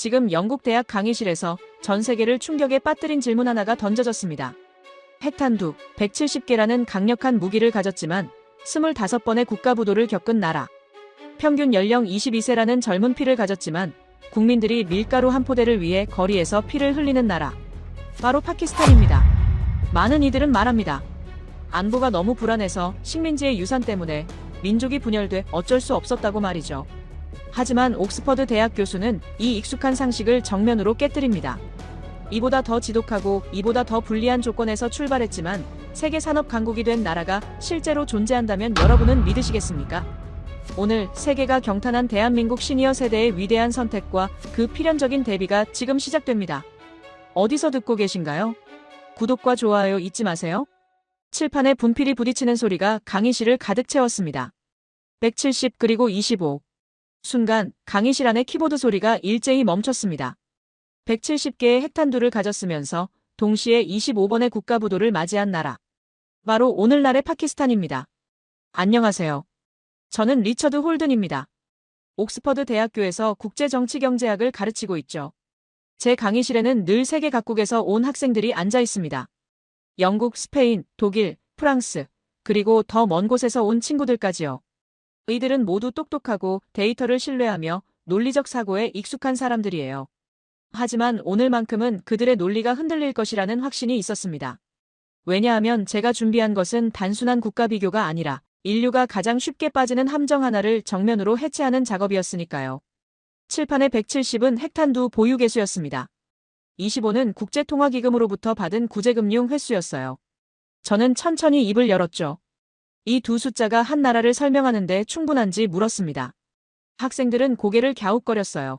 지금 영국 대학 강의실에서 전 세계를 충격에 빠뜨린 질문 하나가 던져졌습니다. 핵탄두 170개라는 강력한 무기를 가졌지만 25번의 국가부도를 겪은 나라. 평균 연령 22세라는 젊은 피를 가졌지만 국민들이 밀가루 한 포대를 위해 거리에서 피를 흘리는 나라. 바로 파키스탄입니다. 많은 이들은 말합니다. 안보가 너무 불안해서 식민지의 유산 때문에 민족이 분열돼 어쩔 수 없었다고 말이죠. 하지만 옥스퍼드 대학 교수는 이 익숙한 상식을 정면으로 깨뜨립니다. 이보다 더 지독하고 이보다 더 불리한 조건에서 출발했지만 세계 산업 강국이 된 나라가 실제로 존재한다면 여러분은 믿으시겠습니까? 오늘 세계가 경탄한 대한민국 시니어 세대의 위대한 선택과 그 필연적인 대비가 지금 시작됩니다. 어디서 듣고 계신가요? 구독과 좋아요 잊지 마세요. 칠판에 분필이 부딪히는 소리가 강의실을 가득 채웠습니다. 170 그리고 25. 순간 강의실 안의 키보드 소리가 일제히 멈췄습니다. 170개의 핵탄두를 가졌으면서 동시에 25번의 국가부도를 맞이한 나라. 바로 오늘날의 파키스탄입니다. 안녕하세요. 저는 리처드 홀든입니다. 옥스퍼드 대학교에서 국제정치경제학을 가르치고 있죠. 제 강의실에는 늘 세계 각국에서 온 학생들이 앉아 있습니다. 영국, 스페인, 독일, 프랑스, 그리고 더 먼 곳에서 온 친구들까지요. 이들은 모두 똑똑하고 데이터를 신뢰하며 논리적 사고에 익숙한 사람들이에요. 하지만 오늘만큼은 그들의 논리가 흔들릴 것이라는 확신이 있었습니다. 왜냐하면 제가 준비한 것은 단순한 국가 비교가 아니라 인류가 가장 쉽게 빠지는 함정 하나를 정면으로 해체하는 작업이었으니까요. 칠판의 170은 핵탄두 보유 개수였습니다. 25는 국제통화기금으로부터 받은 구제금융 횟수였어요. 저는 천천히 입을 열었죠. 이 두 숫자가 한 나라를 설명하는데 충분한지 물었습니다. 학생들은 고개를 갸웃거렸어요.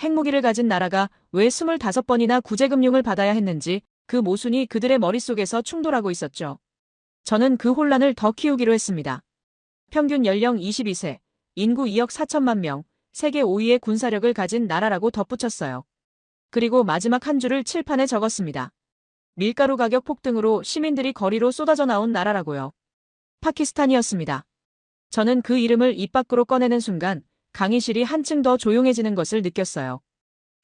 핵무기를 가진 나라가 왜 25번이나 구제금융을 받아야 했는지 그 모순이 그들의 머릿속에서 충돌하고 있었죠. 저는 그 혼란을 더 키우기로 했습니다. 평균 연령 22세, 인구 2억 4천만 명, 세계 5위의 군사력을 가진 나라라고 덧붙였어요. 그리고 마지막 한 줄을 칠판에 적었습니다. 밀가루 가격 폭등으로 시민들이 거리로 쏟아져 나온 나라라고요. 파키스탄이었습니다. 저는 그 이름을 입 밖으로 꺼내는 순간 강의실이 한층 더 조용해지는 것을 느꼈어요.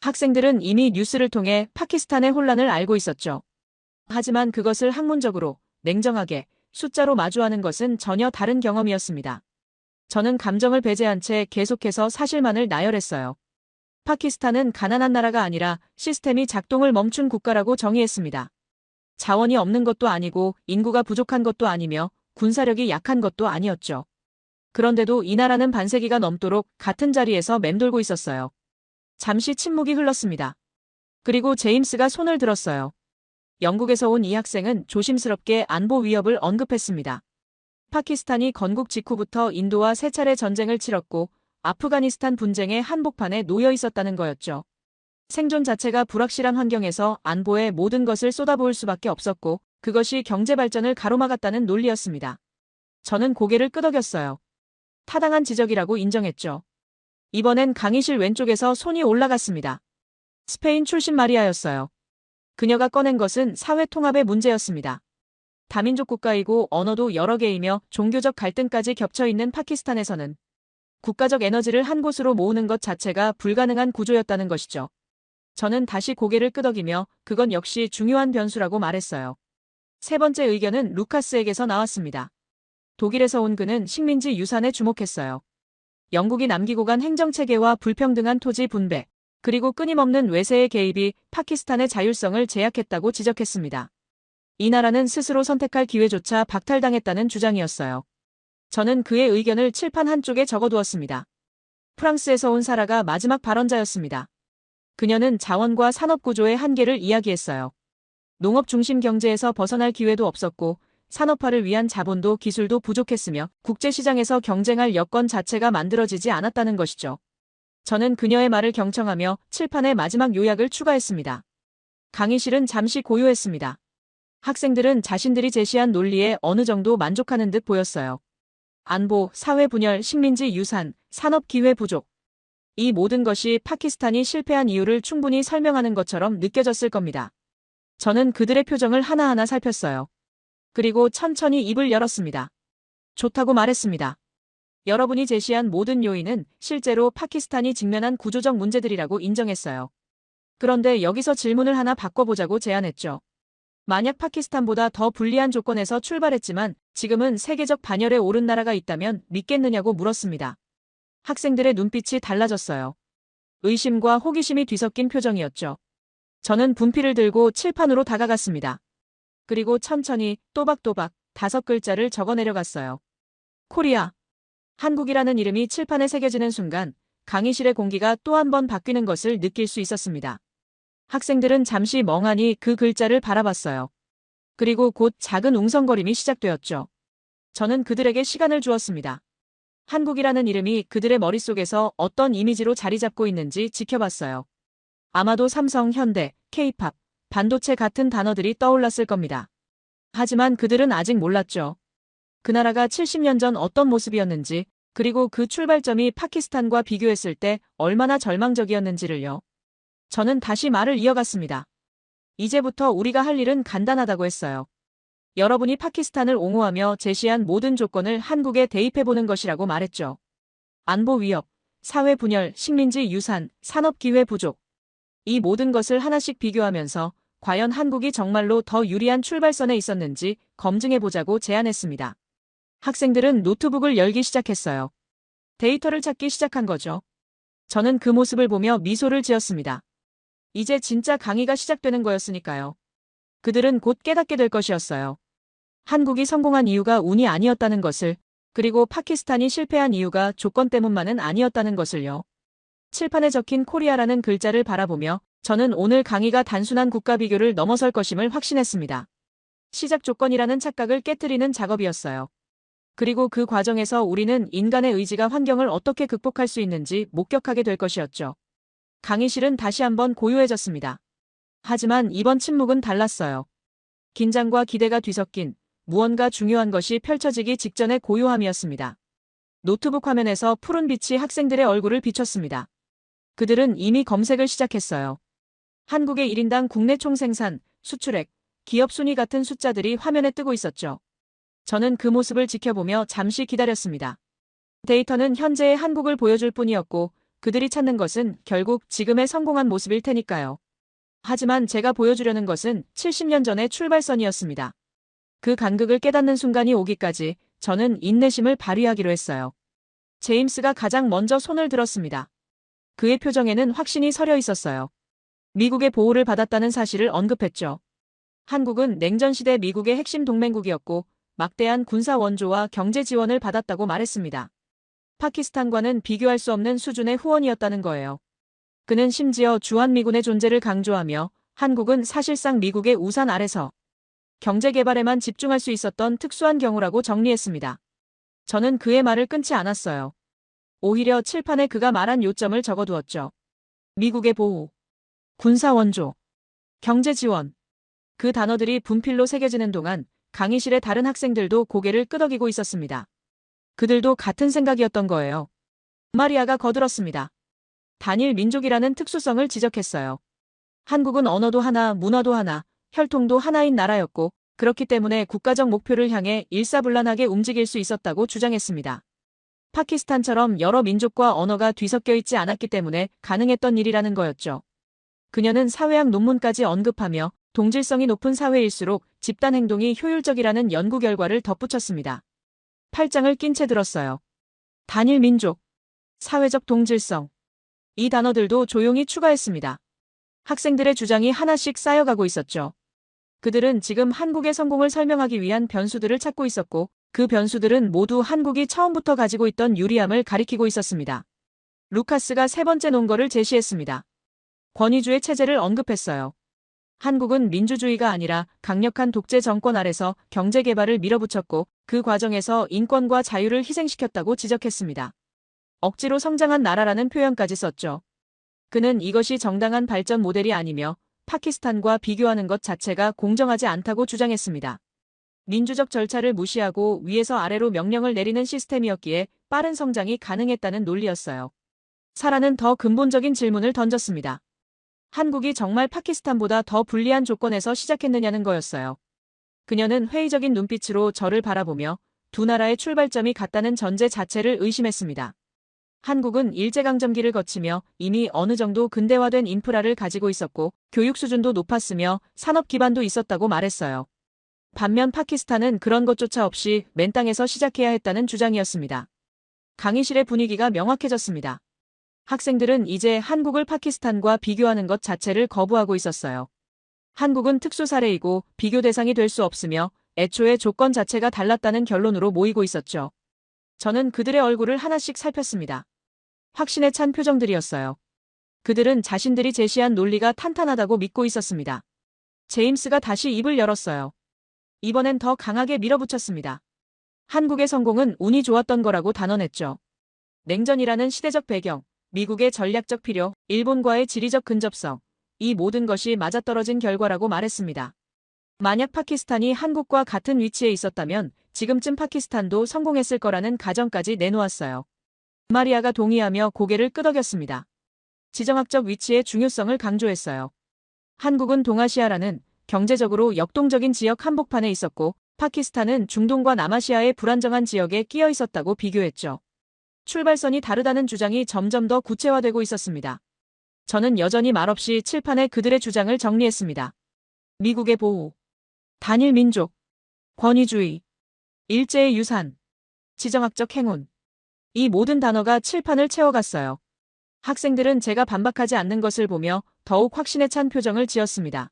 학생들은 이미 뉴스를 통해 파키스탄의 혼란을 알고 있었죠. 하지만 그것을 학문적으로, 냉정하게, 숫자로 마주하는 것은 전혀 다른 경험이었습니다. 저는 감정을 배제한 채 계속해서 사실만을 나열했어요. 파키스탄은 가난한 나라가 아니라 시스템이 작동을 멈춘 국가라고 정의했습니다. 자원이 없는 것도 아니고 인구가 부족한 것도 아니며 군사력이 약한 것도 아니었죠. 그런데도 이 나라는 반세기가 넘도록 같은 자리에서 맴돌고 있었어요. 잠시 침묵이 흘렀습니다. 그리고 제임스가 손을 들었어요. 영국에서 온 이 학생은 조심스럽게 안보 위협을 언급했습니다. 파키스탄이 건국 직후부터 인도와 세 차례 전쟁을 치렀고 아프가니스탄 분쟁의 한복판에 놓여 있었다는 거였죠. 생존 자체가 불확실한 환경에서 안보에 모든 것을 쏟아부을 수밖에 없었고 그것이 경제 발전을 가로막았다는 논리였습니다. 저는 고개를 끄덕였어요. 타당한 지적이라고 인정했죠. 이번엔 강의실 왼쪽에서 손이 올라갔습니다. 스페인 출신 마리아였어요. 그녀가 꺼낸 것은 사회 통합의 문제였습니다. 다민족 국가이고 언어도 여러 개이며 종교적 갈등까지 겹쳐있는 파키스탄에서는 국가적 에너지를 한 곳으로 모으는 것 자체가 불가능한 구조였다는 것이죠. 저는 다시 고개를 끄덕이며 그건 역시 중요한 변수라고 말했어요. 세 번째 의견은 루카스에게서 나왔습니다. 독일에서 온 그는 식민지 유산에 주목했어요. 영국이 남기고 간 행정체계와 불평등한 토지 분배, 그리고 끊임없는 외세의 개입이 파키스탄의 자율성을 제약했다고 지적했습니다. 이 나라는 스스로 선택할 기회조차 박탈당했다는 주장이었어요. 저는 그의 의견을 칠판 한쪽에 적어두었습니다. 프랑스에서 온 사라가 마지막 발언자였습니다. 그녀는 자원과 산업 구조의 한계를 이야기했어요. 농업 중심 경제에서 벗어날 기회도 없었고 산업화를 위한 자본도 기술도 부족했으며 국제시장에서 경쟁할 여건 자체가 만들어지지 않았다는 것이죠. 저는 그녀의 말을 경청하며 칠판의 마지막 요약을 추가했습니다. 강의실은 잠시 고요했습니다. 학생들은 자신들이 제시한 논리에 어느 정도 만족하는 듯 보였어요. 안보, 사회 분열, 식민지 유산, 산업 기회 부족. 이 모든 것이 파키스탄이 실패한 이유를 충분히 설명하는 것처럼 느껴졌을 겁니다. 저는 그들의 표정을 하나하나 살폈어요. 그리고 천천히 입을 열었습니다. 좋다고 말했습니다. 여러분이 제시한 모든 요인은 실제로 파키스탄이 직면한 구조적 문제들이라고 인정했어요. 그런데 여기서 질문을 하나 바꿔보자고 제안했죠. 만약 파키스탄보다 더 불리한 조건에서 출발했지만 지금은 세계적 반열에 오른 나라가 있다면 믿겠느냐고 물었습니다. 학생들의 눈빛이 달라졌어요. 의심과 호기심이 뒤섞인 표정이었죠. 저는 분필을 들고 칠판으로 다가갔습니다. 그리고 천천히 또박또박 5글자를 적어 내려갔어요. 코리아. 한국이라는 이름이 칠판에 새겨지는 순간 강의실의 공기가 또 한 번 바뀌는 것을 느낄 수 있었습니다. 학생들은 잠시 멍하니 그 글자를 바라봤어요. 그리고 곧 작은 웅성거림이 시작되었죠. 저는 그들에게 시간을 주었습니다. 한국이라는 이름이 그들의 머릿속에서 어떤 이미지로 자리 잡고 있는지 지켜봤어요. 아마도 삼성, 현대, K-팝, 반도체 같은 단어들이 떠올랐을 겁니다. 하지만 그들은 아직 몰랐죠. 그 나라가 70년 전 어떤 모습이었는지, 그리고 그 출발점이 파키스탄과 비교했을 때 얼마나 절망적이었는지를요. 저는 다시 말을 이어갔습니다. 이제부터 우리가 할 일은 간단하다고 했어요. 여러분이 파키스탄을 옹호하며 제시한 모든 조건을 한국에 대입해보는 것이라고 말했죠. 안보 위협, 사회 분열, 식민지 유산, 산업 기회 부족. 이 모든 것을 하나씩 비교하면서 과연 한국이 정말로 더 유리한 출발선에 있었는지 검증해보자고 제안했습니다. 학생들은 노트북을 열기 시작했어요. 데이터를 찾기 시작한 거죠. 저는 그 모습을 보며 미소를 지었습니다. 이제 진짜 강의가 시작되는 거였으니까요. 그들은 곧 깨닫게 될 것이었어요. 한국이 성공한 이유가 운이 아니었다는 것을, 그리고 파키스탄이 실패한 이유가 조건 때문만은 아니었다는 것을요. 칠판에 적힌 코리아라는 글자를 바라보며 저는 오늘 강의가 단순한 국가 비교를 넘어설 것임을 확신했습니다. 시작 조건이라는 착각을 깨트리는 작업이었어요. 그리고 그 과정에서 우리는 인간의 의지가 환경을 어떻게 극복할 수 있는지 목격하게 될 것이었죠. 강의실은 다시 한번 고요해졌습니다. 하지만 이번 침묵은 달랐어요. 긴장과 기대가 뒤섞인 무언가 중요한 것이 펼쳐지기 직전의 고요함이었습니다. 노트북 화면에서 푸른 빛이 학생들의 얼굴을 비췄습니다. 그들은 이미 검색을 시작했어요. 한국의 1인당 국내 총생산, 수출액, 기업 순위 같은 숫자들이 화면에 뜨고 있었죠. 저는 그 모습을 지켜보며 잠시 기다렸습니다. 데이터는 현재의 한국을 보여줄 뿐이었고 그들이 찾는 것은 결국 지금의 성공한 모습일 테니까요. 하지만 제가 보여주려는 것은 70년 전의 출발선이었습니다. 그 간극을 깨닫는 순간이 오기까지 저는 인내심을 발휘하기로 했어요. 제임스가 가장 먼저 손을 들었습니다. 그의 표정에는 확신이 서려 있었어요. 미국의 보호를 받았다는 사실을 언급했죠. 한국은 냉전시대 미국의 핵심 동맹국이었고 막대한 군사 원조와 경제 지원을 받았다고 말했습니다. 파키스탄과는 비교할 수 없는 수준의 후원이었다는 거예요. 그는 심지어 주한미군의 존재를 강조하며 한국은 사실상 미국의 우산 아래서 경제개발에만 집중할 수 있었던 특수한 경우라고 정리했습니다. 저는 그의 말을 끊지 않았어요. 오히려 칠판에 그가 말한 요점을 적어두었죠. 미국의 보호, 군사원조, 경제지원. 그 단어들이 분필로 새겨지는 동안 강의실의 다른 학생들도 고개를 끄덕이고 있었습니다. 그들도 같은 생각이었던 거예요. 마리아가 거들었습니다. 단일 민족이라는 특수성을 지적했어요. 한국은 언어도 하나, 문화도 하나, 혈통도 하나인 나라였고 그렇기 때문에 국가적 목표를 향해 일사불란하게 움직일 수 있었다고 주장했습니다. 파키스탄처럼 여러 민족과 언어가 뒤섞여 있지 않았기 때문에 가능했던 일이라는 거였죠. 그녀는 사회학 논문까지 언급하며 동질성이 높은 사회일수록 집단 행동이 효율적이라는 연구 결과를 덧붙였습니다. 팔짱을 낀 채 들었어요. 단일 민족, 사회적 동질성. 이 단어들도 조용히 추가했습니다. 학생들의 주장이 하나씩 쌓여가고 있었죠. 그들은 지금 한국의 성공을 설명하기 위한 변수들을 찾고 있었고 그 변수들은 모두 한국이 처음부터 가지고 있던 유리함을 가리키고 있었습니다. 루카스가 세 번째 논거를 제시했습니다. 권위주의 체제를 언급했어요. 한국은 민주주의가 아니라 강력한 독재 정권 아래서 경제 개발을 밀어붙였고 그 과정에서 인권과 자유를 희생시켰다고 지적했습니다. 억지로 성장한 나라라는 표현까지 썼죠. 그는 이것이 정당한 발전 모델이 아니며 파키스탄과 비교하는 것 자체가 공정하지 않다고 주장했습니다. 민주적 절차를 무시하고 위에서 아래로 명령을 내리는 시스템이었기에 빠른 성장이 가능했다는 논리였어요. 사라는 더 근본적인 질문을 던졌습니다. 한국이 정말 파키스탄보다 더 불리한 조건에서 시작했느냐는 거였어요. 그녀는 회의적인 눈빛으로 저를 바라보며 두 나라의 출발점이 같다는 전제 자체를 의심했습니다. 한국은 일제강점기를 거치며 이미 어느 정도 근대화된 인프라를 가지고 있었고 교육 수준도 높았으며 산업 기반도 있었다고 말했어요. 반면 파키스탄은 그런 것조차 없이 맨 땅에서 시작해야 했다는 주장이었습니다. 강의실의 분위기가 명확해졌습니다. 학생들은 이제 한국을 파키스탄과 비교하는 것 자체를 거부하고 있었어요. 한국은 특수 사례이고 비교 대상이 될 수 없으며 애초에 조건 자체가 달랐다는 결론으로 모이고 있었죠. 저는 그들의 얼굴을 하나씩 살폈습니다. 확신에 찬 표정들이었어요. 그들은 자신들이 제시한 논리가 탄탄하다고 믿고 있었습니다. 제임스가 다시 입을 열었어요. 이번엔 더 강하게 밀어붙였습니다. 한국의 성공은 운이 좋았던 거라고 단언했죠. 냉전이라는 시대적 배경, 미국의 전략적 필요, 일본과의 지리적 근접성, 이 모든 것이 맞아떨어진 결과라고 말했습니다. 만약 파키스탄이 한국과 같은 위치에 있었다면 지금쯤 파키스탄도 성공했을 거라는 가정까지 내놓았어요. 마리아가 동의하며 고개를 끄덕였습니다. 지정학적 위치의 중요성을 강조했어요. 한국은 동아시아라는 경제적으로 역동적인 지역 한복판에 있었고 파키스탄은 중동과 남아시아의 불안정한 지역에 끼어 있었다고 비교했죠. 출발선이 다르다는 주장이 점점 더 구체화되고 있었습니다. 저는 여전히 말없이 칠판에 그들의 주장을 정리했습니다. 미국의 보호, 단일 민족, 권위주의, 일제의 유산, 지정학적 행운. 이 모든 단어가 칠판을 채워갔어요. 학생들은 제가 반박하지 않는 것을 보며 더욱 확신에 찬 표정을 지었습니다.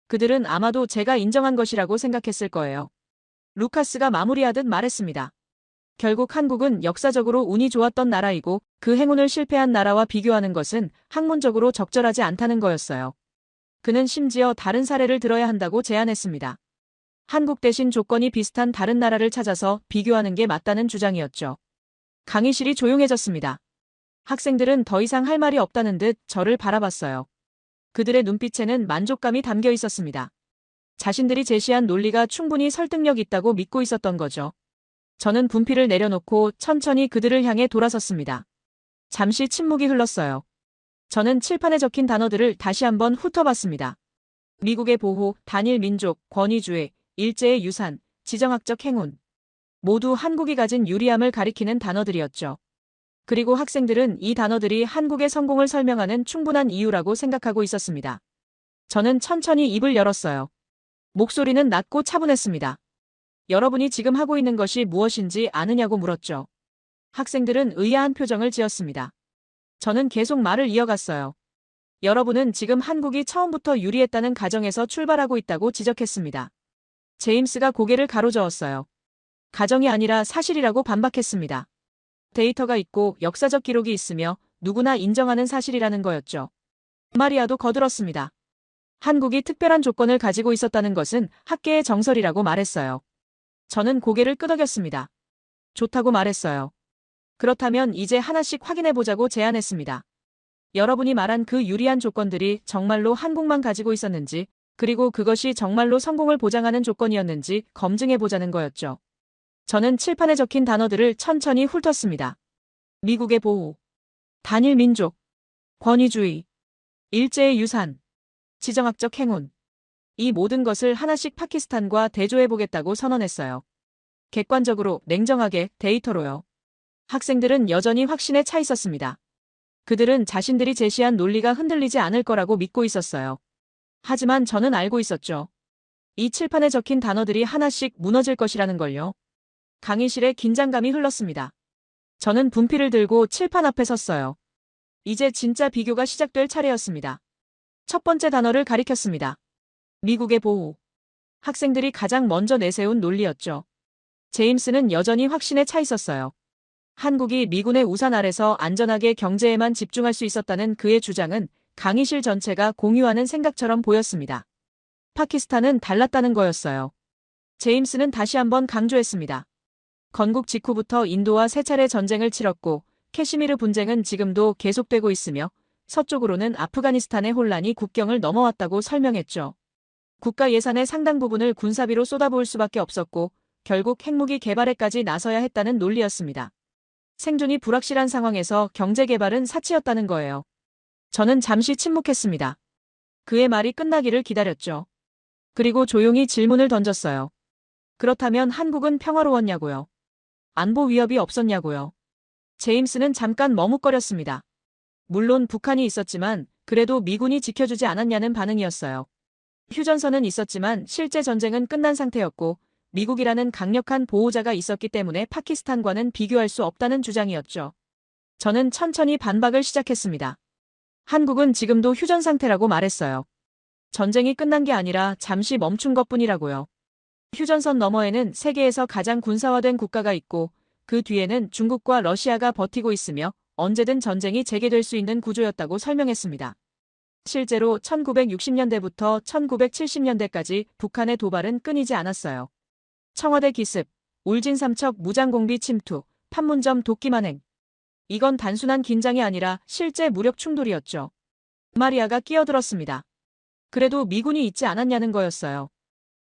그들은 아마도 제가 인정한 것이라고 생각했을 거예요. 루카스가 마무리하듯 말했습니다. 결국 한국은 역사적으로 운이 좋았던 나라이고 그 행운을 실패한 나라와 비교하는 것은 학문적으로 적절하지 않다는 거였어요. 그는 심지어 다른 사례를 들어야 한다고 제안했습니다. 한국 대신 조건이 비슷한 다른 나라를 찾아서 비교하는 게 맞다는 주장이었죠. 강의실이 조용해졌습니다. 학생들은 더 이상 할 말이 없다는 듯 저를 바라봤어요. 그들의 눈빛에는 만족감이 담겨 있었습니다. 자신들이 제시한 논리가 충분히 설득력 있다고 믿고 있었던 거죠. 저는 분필을 내려놓고 천천히 그들을 향해 돌아섰습니다. 잠시 침묵이 흘렀어요. 저는 칠판에 적힌 단어들을 다시 한번 훑어봤습니다. 미국의 보호, 단일 민족, 권위주의, 일제의 유산, 지정학적 행운. 모두 한국이 가진 유리함을 가리키는 단어들이었죠. 그리고 학생들은 이 단어들이 한국의 성공을 설명하는 충분한 이유라고 생각하고 있었습니다. 저는 천천히 입을 열었어요. 목소리는 낮고 차분했습니다. 여러분이 지금 하고 있는 것이 무엇인지 아느냐고 물었죠. 학생들은 의아한 표정을 지었습니다. 저는 계속 말을 이어갔어요. 여러분은 지금 한국이 처음부터 유리했다는 가정에서 출발하고 있다고 지적했습니다. 제임스가 고개를 가로저었어요. 가정이 아니라 사실이라고 반박했습니다. 데이터가 있고 역사적 기록이 있으며 누구나 인정하는 사실이라는 거였죠. 마리아도 거들었습니다. 한국이 특별한 조건을 가지고 있었다는 것은 학계의 정설이라고 말했어요. 저는 고개를 끄덕였습니다. 좋다고 말했어요. 그렇다면 이제 하나씩 확인해보자고 제안했습니다. 여러분이 말한 그 유리한 조건들이 정말로 한국만 가지고 있었는지, 그리고 그것이 정말로 성공을 보장하는 조건이었는지 검증해보자는 거였죠. 저는 칠판에 적힌 단어들을 천천히 훑었습니다. 미국의 보호, 단일 민족, 권위주의, 일제의 유산, 지정학적 행운. 이 모든 것을 하나씩 파키스탄과 대조해보겠다고 선언했어요. 객관적으로, 냉정하게, 데이터로요. 학생들은 여전히 확신에 차 있었습니다. 그들은 자신들이 제시한 논리가 흔들리지 않을 거라고 믿고 있었어요. 하지만 저는 알고 있었죠. 이 칠판에 적힌 단어들이 하나씩 무너질 것이라는 걸요. 강의실에 긴장감이 흘렀습니다. 저는 분필을 들고 칠판 앞에 섰어요. 이제 진짜 비교가 시작될 차례였습니다. 첫 번째 단어를 가리켰습니다. 미국의 보호. 학생들이 가장 먼저 내세운 논리였죠. 제임스는 여전히 확신에 차 있었어요. 한국이 미군의 우산 아래서 안전하게 경제에만 집중할 수 있었다는 그의 주장은 강의실 전체가 공유하는 생각처럼 보였습니다. 파키스탄은 달랐다는 거였어요. 제임스는 다시 한번 강조했습니다. 건국 직후부터 인도와 세 차례 전쟁을 치렀고 캐시미르 분쟁은 지금도 계속되고 있으며 서쪽으로는 아프가니스탄의 혼란이 국경을 넘어왔다고 설명했죠. 국가 예산의 상당 부분을 군사비로 쏟아부을 수밖에 없었고 결국 핵무기 개발에까지 나서야 했다는 논리였습니다. 생존이 불확실한 상황에서 경제 개발은 사치였다는 거예요. 저는 잠시 침묵했습니다. 그의 말이 끝나기를 기다렸죠. 그리고 조용히 질문을 던졌어요. 그렇다면 한국은 평화로웠냐고요? 안보 위협이 없었냐고요? 제임스는 잠깐 머뭇거렸습니다. 물론 북한이 있었지만 그래도 미군이 지켜주지 않았냐는 반응이었어요. 휴전선은 있었지만 실제 전쟁은 끝난 상태였고 미국이라는 강력한 보호자가 있었기 때문에 파키스탄과는 비교할 수 없다는 주장이었죠. 저는 천천히 반박을 시작했습니다. 한국은 지금도 휴전 상태라고 말했어요. 전쟁이 끝난 게 아니라 잠시 멈춘 것뿐이라고요. 휴전선 너머에는 세계에서 가장 군사화된 국가가 있고 그 뒤에는 중국과 러시아가 버티고 있으며 언제든 전쟁이 재개될 수 있는 구조였다고 설명했습니다. 실제로 1960년대부터 1970년대까지 북한의 도발은 끊이지 않았어요. 청와대 기습, 울진 삼척 무장공비 침투, 판문점 도끼만행. 이건 단순한 긴장이 아니라 실제 무력 충돌이었죠. 마리아가 끼어들었습니다. 그래도 미군이 있지 않았냐는 거였어요.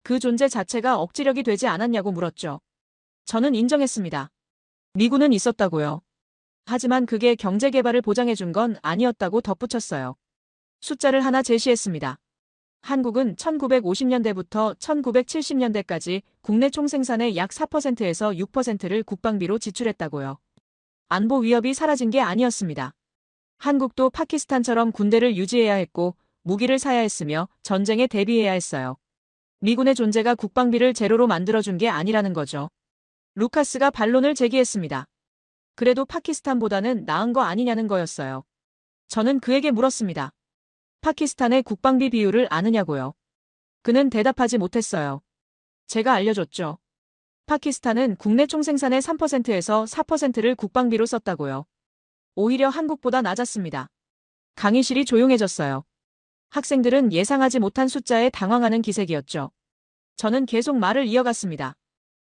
그 존재 자체가 억지력이 되지 않았냐고 물었죠. 저는 인정했습니다. 미군은 있었다고요. 하지만 그게 경제 개발을 보장해준 건 아니었다고 덧붙였어요. 숫자를 하나 제시했습니다. 한국은 1950년대부터 1970년대까지 국내 총생산의 약 4%에서 6%를 국방비로 지출했다고요. 안보 위협이 사라진 게 아니었습니다. 한국도 파키스탄처럼 군대를 유지해야 했고 무기를 사야 했으며 전쟁에 대비해야 했어요. 미군의 존재가 국방비를 제로로 만들어준 게 아니라는 거죠. 루카스가 반론을 제기했습니다. 그래도 파키스탄보다는 나은 거 아니냐는 거였어요. 저는 그에게 물었습니다. 파키스탄의 국방비 비율을 아느냐고요. 그는 대답하지 못했어요. 제가 알려줬죠. 파키스탄은 국내 총생산의 3%에서 4%를 국방비로 썼다고요. 오히려 한국보다 낮았습니다. 강의실이 조용해졌어요. 학생들은 예상하지 못한 숫자에 당황하는 기색이었죠. 저는 계속 말을 이어갔습니다.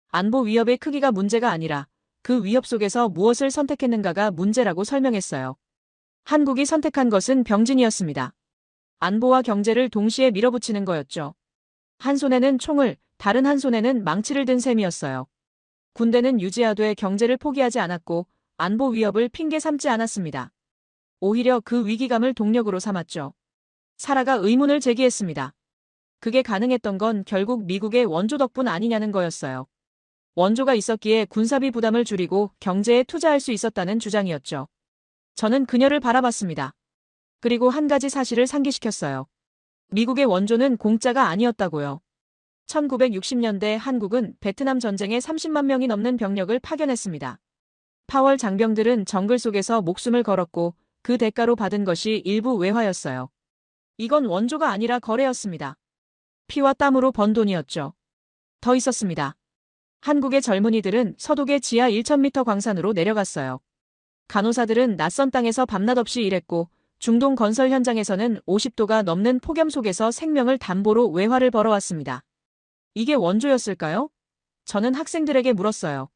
안보 위협의 크기가 문제가 아니라 그 위협 속에서 무엇을 선택했는가가 문제라고 설명했어요. 한국이 선택한 것은 병진이었습니다. 안보와 경제를 동시에 밀어붙이는 거였죠. 한 손에는 총을, 다른 한 손에는 망치를 든 셈이었어요. 군대는 유지하되 경제를 포기하지 않았고 안보 위협을 핑계 삼지 않았습니다. 오히려 그 위기감을 동력으로 삼았죠. 사라가 의문을 제기했습니다. 그게 가능했던 건 결국 미국의 원조 덕분 아니냐는 거였어요. 원조가 있었기에 군사비 부담을 줄이고 경제에 투자할 수 있었다는 주장이었죠. 저는 그녀를 바라봤습니다. 그리고 한 가지 사실을 상기시켰어요. 미국의 원조는 공짜가 아니었다고요. 1960년대 한국은 베트남 전쟁에 30만 명이 넘는 병력을 파견했습니다. 파월 장병들은 정글 속에서 목숨을 걸었고 그 대가로 받은 것이 일부 외화였어요. 이건 원조가 아니라 거래였습니다. 피와 땀으로 번 돈이었죠. 더 있었습니다. 한국의 젊은이들은 서독의 지하 1000m 광산으로 내려갔어요. 간호사들은 낯선 땅에서 밤낮 없이 일했고 중동 건설 현장에서는 50도가 넘는 폭염 속에서 생명을 담보로 외화를 벌어왔습니다. 이게 원조였을까요? 저는 학생들에게 물었어요.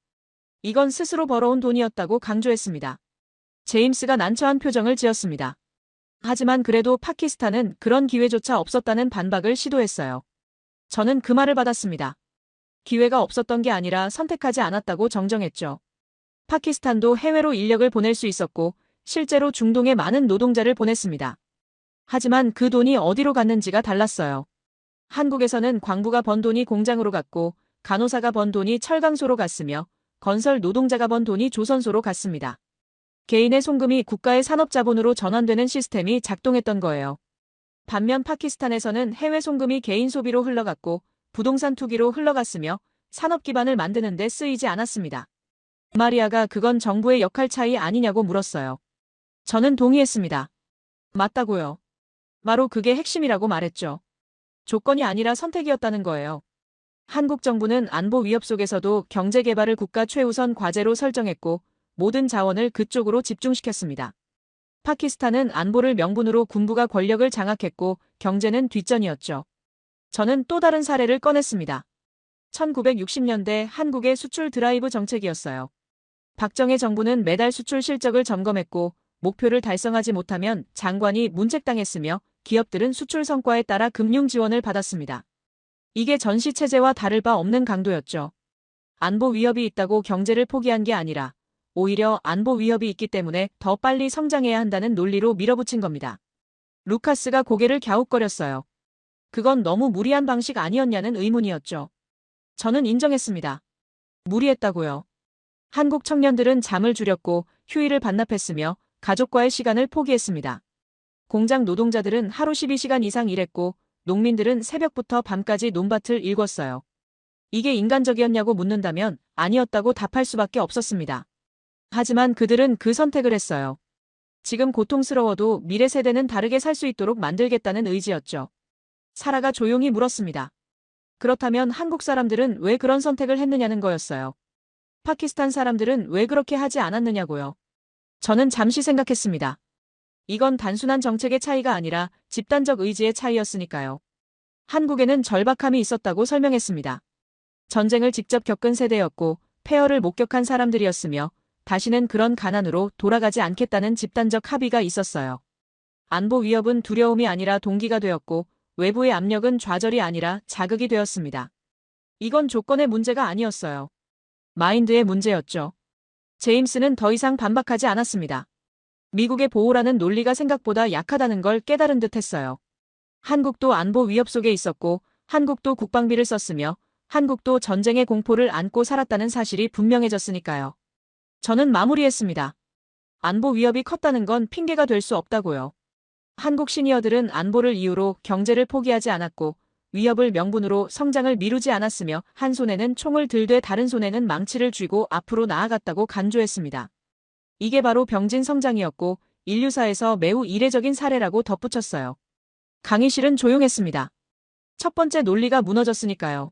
이건 스스로 벌어온 돈이었다고 강조했습니다. 제임스가 난처한 표정을 지었습니다. 하지만 그래도 파키스탄은 그런 기회조차 없었다는 반박을 시도했어요. 저는 그 말을 받았습니다. 기회가 없었던 게 아니라 선택하지 않았다고 정정했죠. 파키스탄도 해외로 인력을 보낼 수 있었고 실제로 중동에 많은 노동자를 보냈습니다. 하지만 그 돈이 어디로 갔는지가 달랐어요. 한국에서는 광부가 번 돈이 공장으로 갔고 간호사가 번 돈이 철강소로 갔으며 건설 노동자가 번 돈이 조선소로 갔습니다. 개인의 송금이 국가의 산업자본으로 전환되는 시스템이 작동했던 거예요. 반면 파키스탄에서는 해외 송금이 개인 소비로 흘러갔고 부동산 투기로 흘러갔으며 산업 기반을 만드는 데 쓰이지 않았습니다. 마리아가 그건 정부의 역할 차이 아니냐고 물었어요. 저는 동의했습니다. 맞다고요. 바로 그게 핵심이라고 말했죠. 조건이 아니라 선택이었다는 거예요. 한국 정부는 안보 위협 속에서도 경제 개발을 국가 최우선 과제로 설정했고 모든 자원을 그쪽으로 집중시켰습니다. 파키스탄은 안보를 명분으로 군부가 권력을 장악했고 경제는 뒷전이었죠. 저는 또 다른 사례를 꺼냈습니다. 1960년대 한국의 수출 드라이브 정책이었어요. 박정희 정부는 매달 수출 실적을 점검했고 목표를 달성하지 못하면 장관이 문책당했으며 기업들은 수출 성과에 따라 금융 지원을 받았습니다. 이게 전시체제와 다를 바 없는 강도였죠. 안보 위협이 있다고 경제를 포기한 게 아니라 오히려 안보 위협이 있기 때문에 더 빨리 성장해야 한다는 논리로 밀어붙인 겁니다. 루카스가 고개를 갸웃거렸어요. 그건 너무 무리한 방식 아니었냐는 의문이었죠. 저는 인정했습니다. 무리했다고요. 한국 청년들은 잠을 줄였고 휴일을 반납했으며 가족과의 시간을 포기했습니다. 공장 노동자들은 하루 12시간 이상 일했고 농민들은 새벽부터 밤까지 논밭을 일궜어요. 이게 인간적이었냐고 묻는다면 아니었다고 답할 수밖에 없었습니다. 하지만 그들은 그 선택을 했어요. 지금 고통스러워도 미래 세대는 다르게 살 수 있도록 만들겠다는 의지였죠. 사라가 조용히 물었습니다. 그렇다면 한국 사람들은 왜 그런 선택을 했느냐는 거였어요. 파키스탄 사람들은 왜 그렇게 하지 않았느냐고요. 저는 잠시 생각했습니다. 이건 단순한 정책의 차이가 아니라 집단적 의지의 차이였으니까요. 한국에는 절박함이 있었다고 설명했습니다. 전쟁을 직접 겪은 세대였고 폐허를 목격한 사람들이었으며 다시는 그런 가난으로 돌아가지 않겠다는 집단적 합의가 있었어요. 안보 위협은 두려움이 아니라 동기가 되었고 외부의 압력은 좌절이 아니라 자극이 되었습니다. 이건 조건의 문제가 아니었어요. 마인드의 문제였죠. 제임스는 더 이상 반박하지 않았습니다. 미국의 보호라는 논리가 생각보다 약하다는 걸 깨달은 듯 했어요. 한국도 안보 위협 속에 있었고 한국도 국방비를 썼으며 한국도 전쟁의 공포를 안고 살았다는 사실이 분명해졌으니까요. 저는 마무리했습니다. 안보 위협이 컸다는 건 핑계가 될 수 없다고요. 한국 시니어들은 안보를 이유로 경제를 포기하지 않았고 위협을 명분으로 성장을 미루지 않았으며 한 손에는 총을 들되 다른 손에는 망치를 쥐고 앞으로 나아갔다고 간주했습니다. 이게 바로 병진 성장이었고 인류사에서 매우 이례적인 사례라고 덧붙였어요. 강의실은 조용했습니다. 첫 번째 논리가 무너졌으니까요.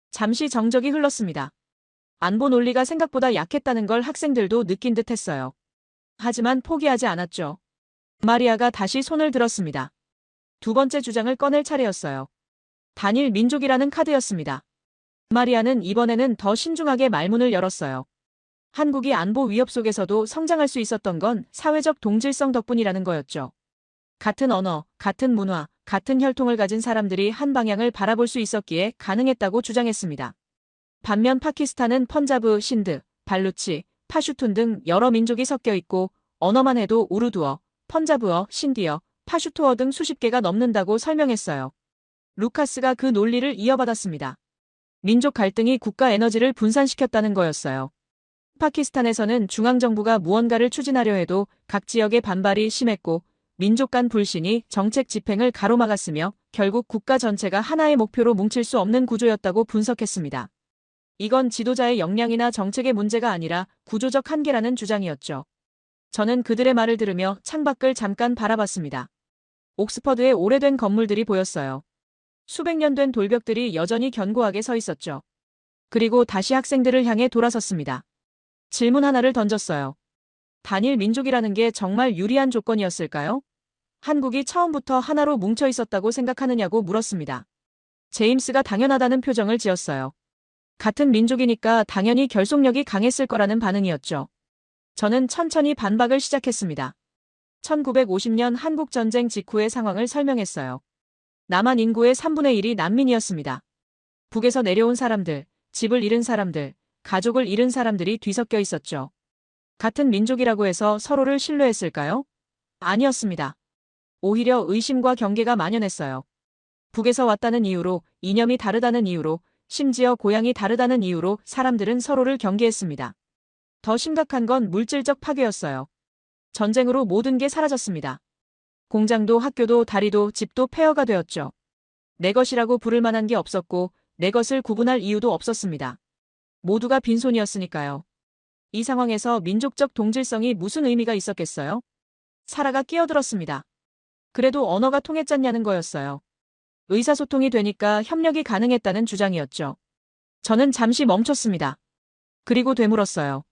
잠시 정적이 흘렀습니다. 안보 논리가 생각보다 약했다는 걸 학생들도 느낀 듯 했어요. 하지만 포기하지 않았죠. 마리아가 다시 손을 들었습니다. 두 번째 주장을 꺼낼 차례였어요. 단일 민족이라는 카드였습니다. 마리아는 이번에는 더 신중하게 말문을 열었어요. 한국이 안보 위협 속에서도 성장할 수 있었던 건 사회적 동질성 덕분이라는 거였죠. 같은 언어, 같은 문화, 같은 혈통을 가진 사람들이 한 방향을 바라볼 수 있었기에 가능했다고 주장했습니다. 반면 파키스탄은 펀자브, 신드, 발루치, 파슈툰 등 여러 민족이 섞여 있고 언어만 해도 우르두어, 펀자브어, 신디어, 파슈투어 등 수십 개가 넘는다고 설명했어요. 루카스가 그 논리를 이어받았습니다. 민족 갈등이 국가 에너지를 분산시켰다는 거였어요. 파키스탄에서는 중앙정부가 무언가를 추진하려 해도 각 지역의 반발이 심했고 민족 간 불신이 정책 집행을 가로막았으며 결국 국가 전체가 하나의 목표로 뭉칠 수 없는 구조였다고 분석했습니다. 이건 지도자의 역량이나 정책의 문제가 아니라 구조적 한계라는 주장이었죠. 저는 그들의 말을 들으며 창밖을 잠깐 바라봤습니다. 옥스퍼드의 오래된 건물들이 보였어요. 수백 년 된 돌벽들이 여전히 견고하게 서 있었죠. 그리고 다시 학생들을 향해 돌아섰습니다. 질문 하나를 던졌어요. 단일 민족이라는 게 정말 유리한 조건이었을까요? 한국이 처음부터 하나로 뭉쳐 있었다고 생각하느냐고 물었습니다. 제임스가 당연하다는 표정을 지었어요. 같은 민족이니까 당연히 결속력이 강했을 거라는 반응이었죠. 저는 천천히 반박을 시작했습니다. 1950년 한국전쟁 직후의 상황을 설명했어요. 남한 인구의 3분의 1이 난민이었습니다. 북에서 내려온 사람들, 집을 잃은 사람들, 가족을 잃은 사람들이 뒤섞여 있었죠. 같은 민족이라고 해서 서로를 신뢰했을까요? 아니었습니다. 오히려 의심과 경계가 만연했어요. 북에서 왔다는 이유로, 이념이 다르다는 이유로, 심지어 고향이 다르다는 이유로 사람들은 서로를 경계했습니다. 더 심각한 건 물질적 파괴였어요. 전쟁으로 모든 게 사라졌습니다. 공장도 학교도 다리도 집도 폐허가 되었죠. 내 것이라고 부를 만한 게 없었고 내 것을 구분할 이유도 없었습니다. 모두가 빈손이었으니까요. 이 상황에서 민족적 동질성이 무슨 의미가 있었겠어요? 사라가 끼어들었습니다. 그래도 언어가 통했잖냐는 거였어요. 의사소통이 되니까 협력이 가능했다는 주장이었죠. 저는 잠시 멈췄습니다. 그리고 되물었어요.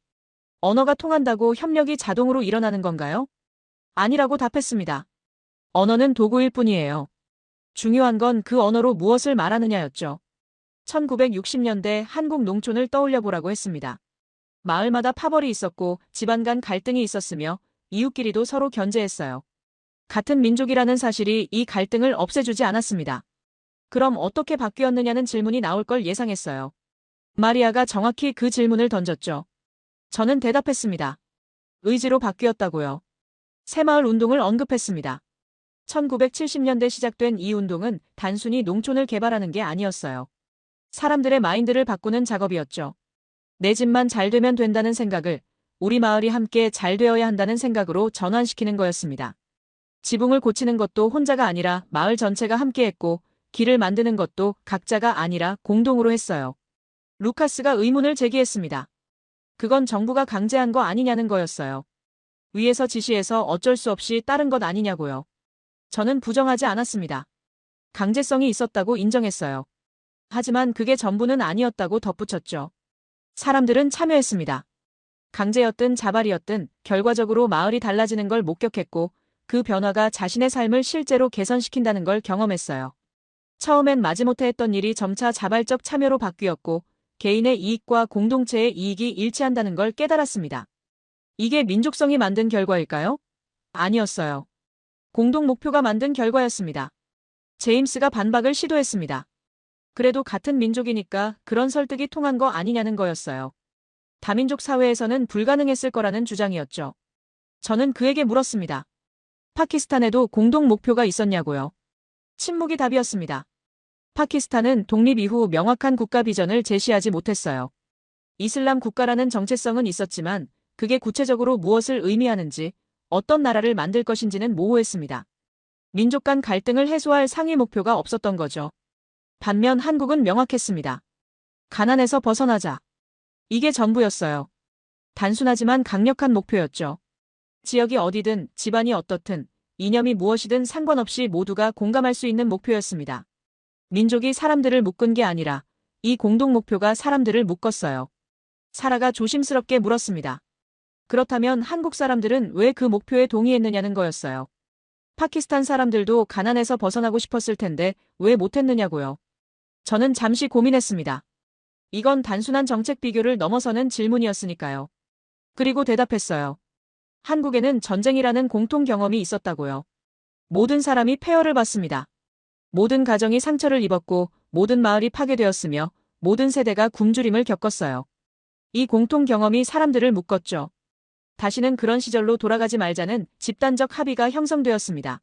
언어가 통한다고 협력이 자동으로 일어나는 건가요? 아니라고 답했습니다. 언어는 도구일 뿐이에요. 중요한 건 그 언어로 무엇을 말하느냐였죠. 1960년대 한국 농촌을 떠올려 보라고 했습니다. 마을마다 파벌이 있었고 집안 간 갈등이 있었으며 이웃끼리도 서로 견제했어요. 같은 민족이라는 사실이 이 갈등을 없애주지 않았습니다. 그럼 어떻게 바뀌었느냐는 질문이 나올 걸 예상했어요. 마리아가 정확히 그 질문을 던졌죠. 저는 대답했습니다. 의지로 바뀌었다고요. 새마을 운동을 언급했습니다. 1970년대 시작된 이 운동은 단순히 농촌을 개발하는 게 아니었어요. 사람들의 마인드를 바꾸는 작업이었죠. 내 집만 잘 되면 된다는 생각을 우리 마을이 함께 잘 되어야 한다는 생각으로 전환시키는 거였습니다. 지붕을 고치는 것도 혼자가 아니라 마을 전체가 함께 했고 길을 만드는 것도 각자가 아니라 공동으로 했어요. 루카스가 의문을 제기했습니다. 그건 정부가 강제한 거 아니냐는 거였어요. 위에서 지시해서 어쩔 수 없이 따른 것 아니냐고요. 저는 부정하지 않았습니다. 강제성이 있었다고 인정했어요. 하지만 그게 전부는 아니었다고 덧붙였죠. 사람들은 참여했습니다. 강제였든 자발이었든 결과적으로 마을이 달라지는 걸 목격했고 그 변화가 자신의 삶을 실제로 개선시킨다는 걸 경험했어요. 처음엔 마지못해 했던 일이 점차 자발적 참여로 바뀌었고 개인의 이익과 공동체의 이익이 일치한다는 걸 깨달았습니다. 이게 민족성이 만든 결과일까요? 아니었어요. 공동 목표가 만든 결과였습니다. 제임스가 반박을 시도했습니다. 그래도 같은 민족이니까 그런 설득이 통한 거 아니냐는 거였어요. 다민족 사회에서는 불가능했을 거라는 주장이었죠. 저는 그에게 물었습니다. 파키스탄에도 공동 목표가 있었냐고요. 침묵이 답이었습니다. 파키스탄은 독립 이후 명확한 국가 비전을 제시하지 못했어요. 이슬람 국가라는 정체성은 있었지만 그게 구체적으로 무엇을 의미하는지 어떤 나라를 만들 것인지는 모호했습니다. 민족 간 갈등을 해소할 상위 목표가 없었던 거죠. 반면 한국은 명확했습니다. 가난에서 벗어나자. 이게 전부였어요. 단순하지만 강력한 목표였죠. 지역이 어디든 집안이 어떻든 이념이 무엇이든 상관없이 모두가 공감할 수 있는 목표였습니다. 민족이 사람들을 묶은 게 아니라 이 공동 목표가 사람들을 묶었어요. 사라가 조심스럽게 물었습니다. 그렇다면 한국 사람들은 왜 그 목표에 동의했느냐는 거였어요. 파키스탄 사람들도 가난에서 벗어나고 싶었을 텐데 왜 못했느냐고요. 저는 잠시 고민했습니다. 이건 단순한 정책 비교를 넘어서는 질문이었으니까요. 그리고 대답했어요. 한국에는 전쟁이라는 공통 경험이 있었다고요. 모든 사람이 폐허를 받습니다. 모든 가정이 상처를 입었고 모든 마을이 파괴되었으며 모든 세대가 굶주림을 겪었어요. 이 공통 경험이 사람들을 묶었죠. 다시는 그런 시절로 돌아가지 말자는 집단적 합의가 형성되었습니다.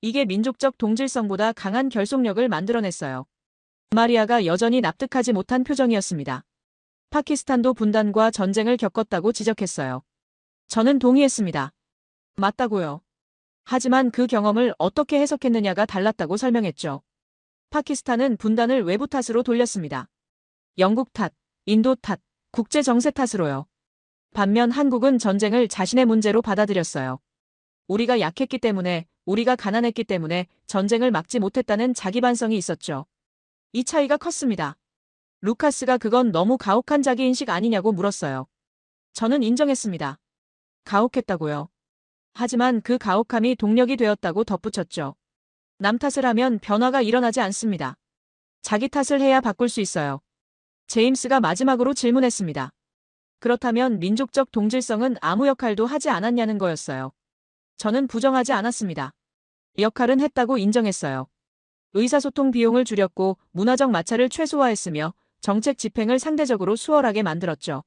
이게 민족적 동질성보다 강한 결속력을 만들어냈어요. 마리아가 여전히 납득하지 못한 표정이었습니다. 파키스탄도 분단과 전쟁을 겪었다고 지적했어요. 저는 동의했습니다. 맞다고요. 하지만 그 경험을 어떻게 해석했느냐가 달랐다고 설명했죠. 파키스탄은 분단을 외부 탓으로 돌렸습니다. 영국 탓, 인도 탓, 국제 정세 탓으로요. 반면 한국은 전쟁을 자신의 문제로 받아들였어요. 우리가 약했기 때문에, 우리가 가난했기 때문에 전쟁을 막지 못했다는 자기 반성이 있었죠. 이 차이가 컸습니다. 루카스가 그건 너무 가혹한 자기인식 아니냐고 물었어요. 저는 인정했습니다. 가혹했다고요. 하지만 그 가혹함이 동력이 되었다고 덧붙였죠. 남 탓을 하면 변화가 일어나지 않습니다. 자기 탓을 해야 바꿀 수 있어요. 제임스가 마지막으로 질문했습니다. 그렇다면 민족적 동질성은 아무 역할도 하지 않았냐는 거였어요. 저는 부정하지 않았습니다. 역할은 했다고 인정했어요. 의사소통 비용을 줄였고 문화적 마찰을 최소화했으며 정책 집행을 상대적으로 수월하게 만들었죠.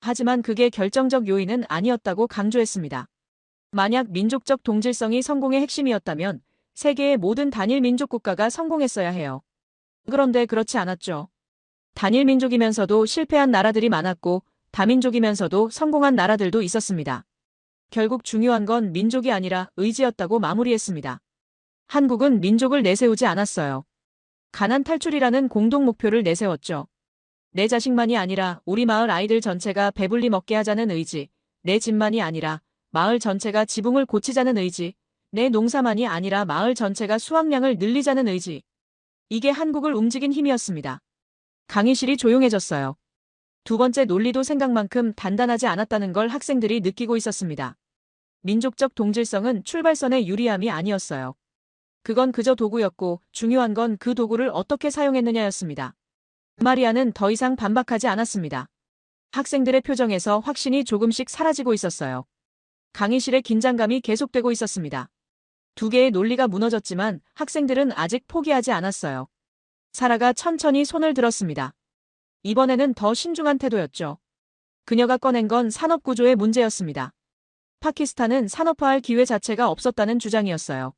하지만 그게 결정적 요인은 아니었다고 강조했습니다. 만약 민족적 동질성이 성공의 핵심이었다면 세계의 모든 단일 민족 국가가 성공했어야 해요. 그런데 그렇지 않았죠. 단일 민족이면서도 실패한 나라들이 많았고 다민족이면서도 성공한 나라들도 있었습니다. 결국 중요한 건 민족이 아니라 의지였다고 마무리했습니다. 한국은 민족을 내세우지 않았어요. 가난 탈출이라는 공동 목표를 내세웠죠. 내 자식만이 아니라 우리 마을 아이들 전체가 배불리 먹게 하자는 의지, 내 집만이 아니라 마을 전체가 지붕을 고치자는 의지, 내 농사만이 아니라 마을 전체가 수확량을 늘리자는 의지. 이게 한국을 움직인 힘이었습니다. 강의실이 조용해졌어요. 두 번째 논리도 생각만큼 단단하지 않았다는 걸 학생들이 느끼고 있었습니다. 민족적 동질성은 출발선의 유리함이 아니었어요. 그건 그저 도구였고 중요한 건 그 도구를 어떻게 사용했느냐였습니다. 마리아는 더 이상 반박하지 않았습니다. 학생들의 표정에서 확신이 조금씩 사라지고 있었어요. 강의실의 긴장감이 계속되고 있었습니다. 두 개의 논리가 무너졌지만 학생들은 아직 포기하지 않았어요. 사라가 천천히 손을 들었습니다. 이번에는 더 신중한 태도였죠. 그녀가 꺼낸 건 산업구조의 문제였습니다. 파키스탄은 산업화할 기회 자체가 없었다는 주장이었어요.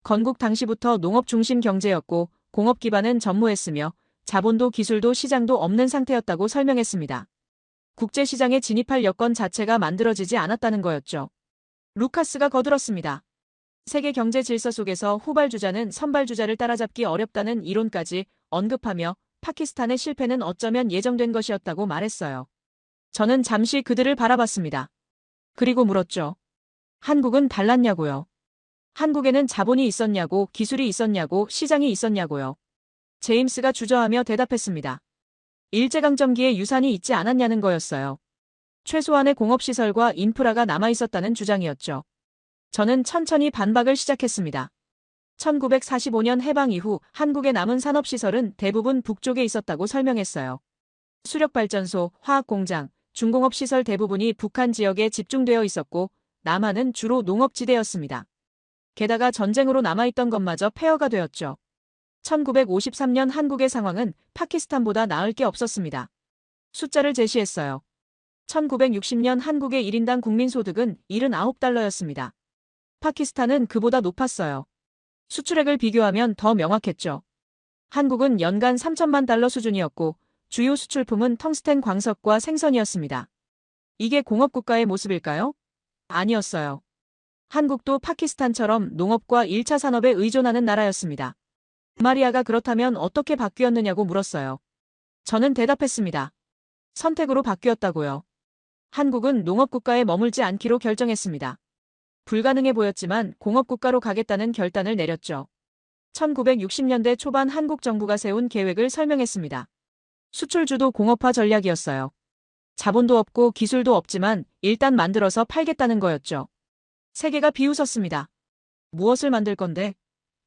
건국 당시부터 농업 중심 경제였고 공업 기반은 전무했으며 자본도 기술도 시장도 없는 상태였다고 설명했습니다. 국제시장에 진입할 여건 자체가 만들어지지 않았다는 거였죠. 루카스가 거들었습니다. 세계 경제 질서 속에서 후발주자는 선발주자를 따라잡기 어렵다는 이론까지 언급하며 파키스탄의 실패는 어쩌면 예정된 것이었다고 말했어요. 저는 잠시 그들을 바라봤습니다. 그리고 물었죠. 한국은 달랐냐고요. 한국에는 자본이 있었냐고, 기술이 있었냐고, 시장이 있었냐고요. 제임스가 주저하며 대답했습니다. 일제강점기에 유산이 있지 않았냐는 거였어요. 최소한의 공업시설과 인프라가 남아있었다는 주장이었죠. 저는 천천히 반박을 시작했습니다. 1945년 해방 이후 한국의 남은 산업시설은 대부분 북쪽에 있었다고 설명했어요. 수력발전소, 화학공장, 중공업시설 대부분이 북한 지역에 집중되어 있었고 남한은 주로 농업지대였습니다. 게다가 전쟁으로 남아있던 것마저 폐허가 되었죠. 1953년 한국의 상황은 파키스탄보다 나을 게 없었습니다. 숫자를 제시했어요. 1960년 한국의 1인당 국민소득은 79달러였습니다. 파키스탄은 그보다 높았어요. 수출액을 비교하면 더 명확했죠. 한국은 연간 3천만 달러 수준이었고 주요 수출품은 텅스텐 광석과 생선이었습니다. 이게 공업국가의 모습일까요? 아니었어요. 한국도 파키스탄처럼 농업과 1차 산업에 의존하는 나라였습니다. 마리아가 그렇다면 어떻게 바뀌었느냐고 물었어요. 저는 대답했습니다. 선택으로 바뀌었다고요. 한국은 농업국가에 머물지 않기로 결정했습니다. 불가능해 보였지만 공업국가로 가겠다는 결단을 내렸죠. 1960년대 초반 한국 정부가 세운 계획을 설명했습니다. 수출주도 공업화 전략이었어요. 자본도 없고 기술도 없지만 일단 만들어서 팔겠다는 거였죠. 세계가 비웃었습니다. 무엇을 만들 건데?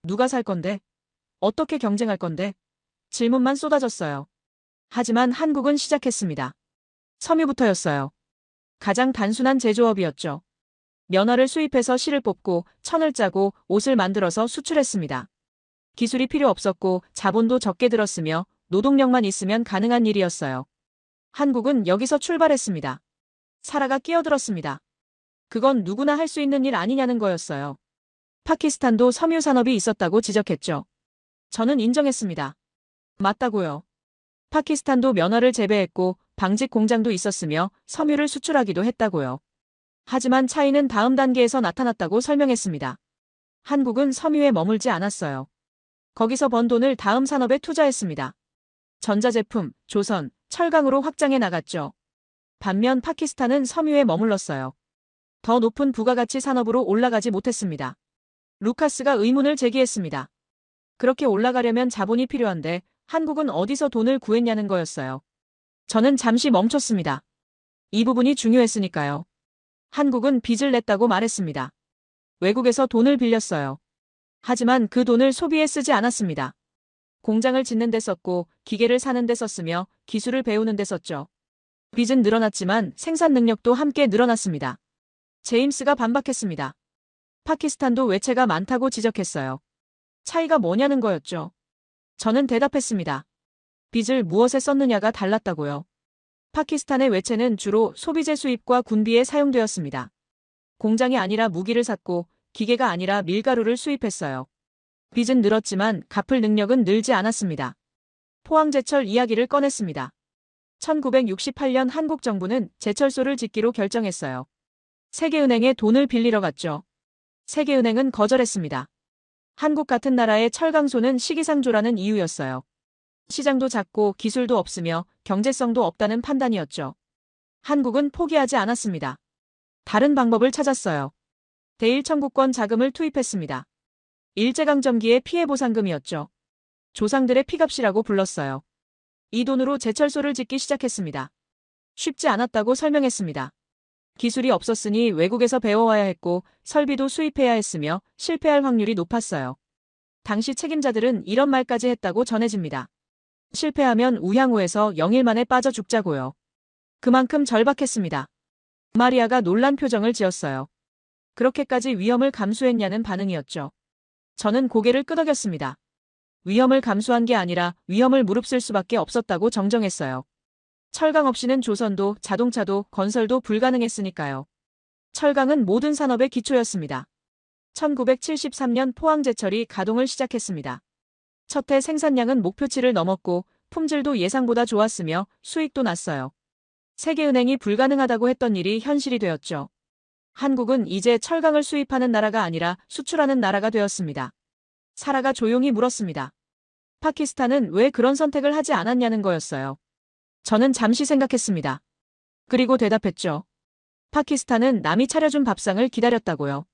누가 살 건데? 어떻게 경쟁할 건데? 질문만 쏟아졌어요. 하지만 한국은 시작했습니다. 섬유부터였어요. 가장 단순한 제조업이었죠. 면화를 수입해서 실을 뽑고 천을 짜고 옷을 만들어서 수출했습니다. 기술이 필요 없었고 자본도 적게 들었으며 노동력만 있으면 가능한 일이었어요. 한국은 여기서 출발했습니다. 사라가 끼어들었습니다. 그건 누구나 할 수 있는 일 아니냐는 거였어요. 파키스탄도 섬유 산업이 있었다고 지적했죠. 저는 인정했습니다. 맞다고요. 파키스탄도 면화를 재배했고 방직 공장도 있었으며 섬유를 수출하기도 했다고요. 하지만 차이는 다음 단계에서 나타났다고 설명했습니다. 한국은 섬유에 머물지 않았어요. 거기서 번 돈을 다음 산업에 투자했습니다. 전자제품, 조선, 철강으로 확장해 나갔죠. 반면 파키스탄은 섬유에 머물렀어요. 더 높은 부가가치 산업으로 올라가지 못했습니다. 루카스가 의문을 제기했습니다. 그렇게 올라가려면 자본이 필요한데 한국은 어디서 돈을 구했냐는 거였어요. 저는 잠시 멈췄습니다. 이 부분이 중요했으니까요. 한국은 빚을 냈다고 말했습니다. 외국에서 돈을 빌렸어요. 하지만 그 돈을 소비에 쓰지 않았습니다. 공장을 짓는 데 썼고 기계를 사는 데 썼으며 기술을 배우는 데 썼죠. 빚은 늘어났지만 생산 능력도 함께 늘어났습니다. 제임스가 반박했습니다. 파키스탄도 외채가 많다고 지적했어요. 차이가 뭐냐는 거였죠. 저는 대답했습니다. 빚을 무엇에 썼느냐가 달랐다고요. 파키스탄의 외채는 주로 소비재 수입과 군비에 사용되었습니다. 공장이 아니라 무기를 샀고 기계가 아니라 밀가루를 수입했어요. 빚은 늘었지만 갚을 능력은 늘지 않았습니다. 포항제철 이야기를 꺼냈습니다. 1968년 한국 정부는 제철소를 짓기로 결정했어요. 세계은행에 돈을 빌리러 갔죠. 세계은행은 거절했습니다. 한국 같은 나라의 철강소는 시기상조라는 이유였어요. 시장도 작고 기술도 없으며 경제성도 없다는 판단이었죠. 한국은 포기하지 않았습니다. 다른 방법을 찾았어요. 대일 청구권 자금을 투입했습니다. 일제강점기의 피해보상금이었죠. 조상들의 피값이라고 불렀어요. 이 돈으로 제철소를 짓기 시작했습니다. 쉽지 않았다고 설명했습니다. 기술이 없었으니 외국에서 배워와야 했고 설비도 수입해야 했으며 실패할 확률이 높았어요. 당시 책임자들은 이런 말까지 했다고 전해집니다. 실패하면 우향우에서 0일 만에 빠져 죽자고요. 그만큼 절박했습니다. 마리아가 놀란 표정을 지었어요. 그렇게까지 위험을 감수했냐는 반응이었죠. 저는 고개를 끄덕였습니다. 위험을 감수한 게 아니라 위험을 무릅쓸 수밖에 없었다고 정정했어요. 철강 없이는 조선도 자동차도 건설도 불가능했으니까요. 철강은 모든 산업의 기초였습니다. 1973년 포항제철이 가동을 시작했습니다. 첫 해 생산량은 목표치를 넘었고 품질도 예상보다 좋았으며 수익도 났어요. 세계은행이 불가능하다고 했던 일이 현실이 되었죠. 한국은 이제 철강을 수입하는 나라가 아니라 수출하는 나라가 되었습니다. 사라가 조용히 물었습니다. 파키스탄은 왜 그런 선택을 하지 않았냐는 거였어요. 저는 잠시 생각했습니다. 그리고 대답했죠. 파키스탄은 남이 차려준 밥상을 기다렸다고요.